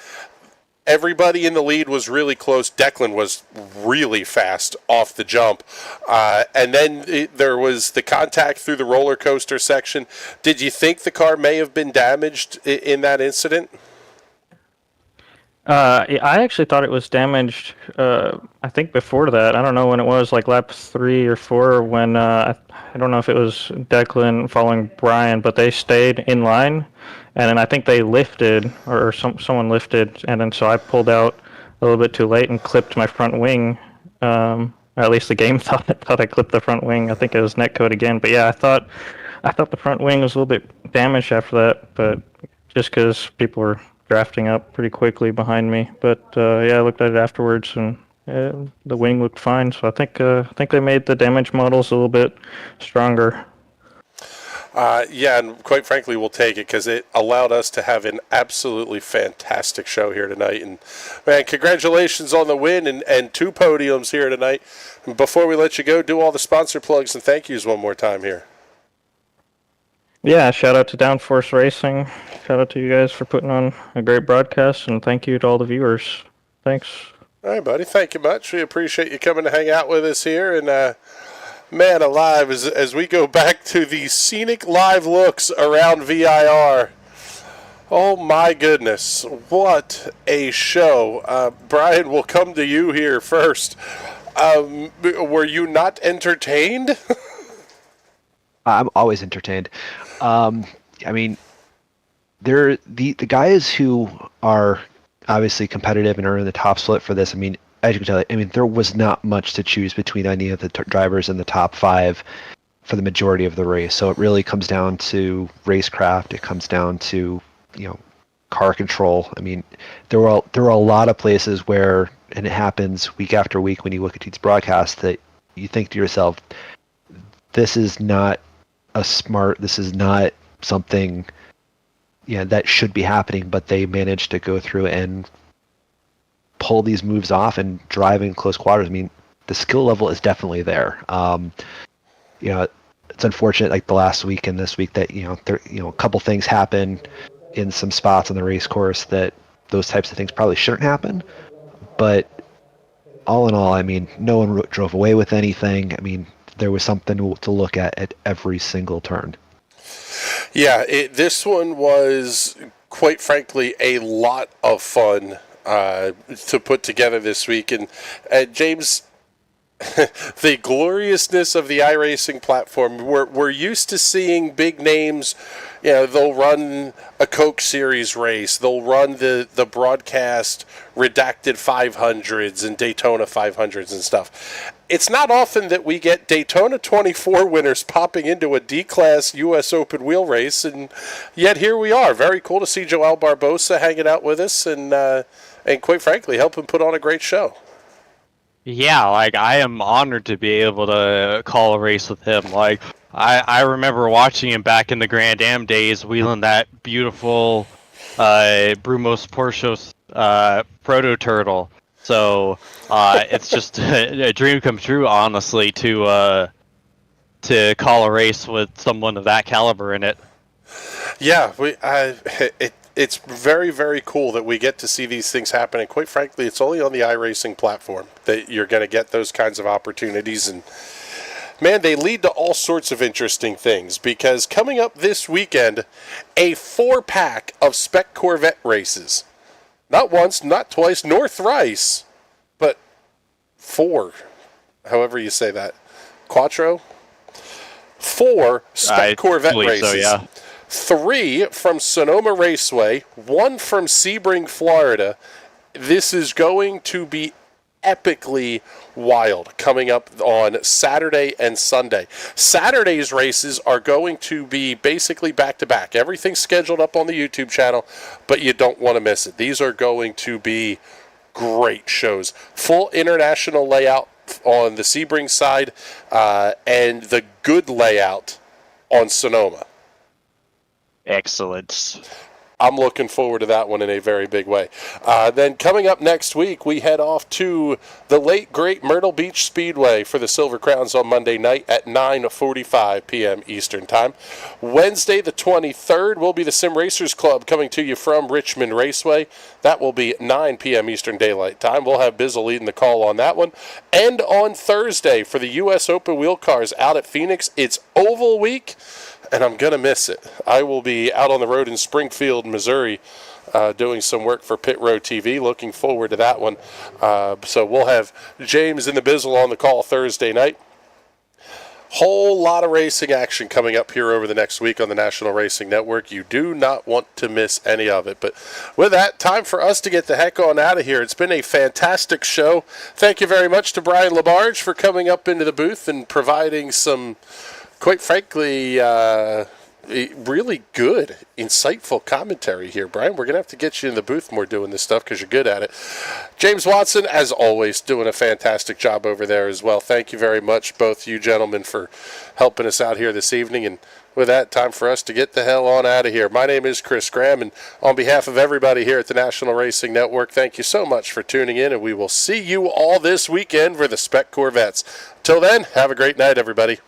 Everybody in the lead was really close. Declan was really fast off the jump. And then there was the contact through the roller coaster section. Did you think the car may have been damaged in that incident? I actually thought it was damaged, I think before that. I don't know when it was, like lap 3 or 4, when I don't know if it was Declan following Brian, but they stayed in line, and then I think they lifted, or someone lifted, and then so I pulled out a little bit too late and clipped my front wing. Or at least the game thought I clipped the front wing. I think it was netcode again, but yeah, I thought the front wing was a little bit damaged after that, but just because people were drafting up pretty quickly behind me. But yeah, I looked at it afterwards, and the wing looked fine. So I think they made the damage models a little bit stronger. Yeah, and quite frankly, we'll take it because it allowed us to have an absolutely fantastic show here tonight. And man, congratulations on the win and 2 podiums here tonight. And before we let you go, do all the sponsor plugs and thank yous one more time here. Yeah, shout out to Downforce Racing. Shout out to you guys for putting on a great broadcast, and thank you to all the viewers. Thanks. All right, buddy. Thank you much. We appreciate you coming to hang out with us here. And man alive, as we go back to the scenic live looks around VIR. Oh, my goodness. What a show. Brian, we'll come to you here first. Were you not entertained? I'm always entertained. I mean, the guys who are obviously competitive and are in the top split for this. I mean, as you can tell, I mean, there was not much to choose between any of the drivers in the top 5 for the majority of the race. So it really comes down to racecraft. It comes down to, car control. I mean, there were a lot of places where, and it happens week after week when you look at these broadcasts, that you think to yourself, this is not this is not something that should be happening, but they managed to go through and pull these moves off and drive in close quarters. I mean, the skill level is definitely there. It's unfortunate, like the last week and this week, that a couple things happen in some spots on the race course that those types of things probably shouldn't happen. But all in all, I mean, no one drove away with anything. I mean, there was something to look at every single turn. Yeah, this one was, quite frankly, a lot of fun to put together this week. And James, the gloriousness of the iRacing platform, we're used to seeing big names. They'll run a Coke Series race. They'll run the broadcast redacted 500s and Daytona 500s and stuff. It's not often that we get Daytona 24 winners popping into a D-Class U.S. Open wheel race, and yet here we are. Very cool to see Joel Barbosa hanging out with us and quite frankly, helping put on a great show. Yeah, I am honored to be able to call a race with him. I remember watching him back in the Grand Am days, wheeling that beautiful Brumos Porsche Proto Turtle. So it's just a dream come true, honestly, to call a race with someone of that caliber in it. Yeah, it's very, very cool that we get to see these things happen. And quite frankly, it's only on the iRacing platform that you're going to get those kinds of opportunities. And man, they lead to all sorts of interesting things, because coming up this weekend, a 4-pack of Spec Corvette races. Not once, not twice, nor thrice, but 4, however you say that. Quattro? 4 Spec Corvette races. So, yeah. 3 from Sonoma Raceway, 1 from Sebring, Florida. This is going to be epically wild coming up on Saturday and Sunday. Saturday's races are going to be basically back-to-back. Everything's scheduled up on the YouTube channel, but you don't want to miss it. These are going to be great shows. Full international layout on the Sebring side and the good layout on Sonoma. Excellent. I'm looking forward to that one in a very big way. Then coming up next week, we head off to the late, great Myrtle Beach Speedway for the Silver Crowns on Monday night at 9:45 p.m. Eastern Time. Wednesday, the 23rd, will be the Sim Racers Club coming to you from Richmond Raceway. That will be 9 p.m. Eastern Daylight Time. We'll have Bizzle leading the call on that one. And on Thursday, for the U.S. Open Wheel Cars out at Phoenix, it's Oval Week, and I'm going to miss it. I will be out on the road in Springfield, Missouri, doing some work for Pit Road TV. Looking forward to that one. So we'll have James and the Bizzle on the call Thursday night. Whole lot of racing action coming up here over the next week on the National Racing Network. You do not want to miss any of it. But with that, time for us to get the heck on out of here. It's been a fantastic show. Thank you very much to Brian LaBarge for coming up into the booth and providing some, quite frankly, really good, insightful commentary here, Brian. We're going to have to get you in the booth more doing this stuff because you're good at it. James Watson, as always, doing a fantastic job over there as well. Thank you very much, both you gentlemen, for helping us out here this evening. And with that, time for us to get the hell on out of here. My name is Chris Graham, and on behalf of everybody here at the National Racing Network, thank you so much for tuning in, and we will see you all this weekend for the Spec Corvettes. Till then, have a great night, everybody.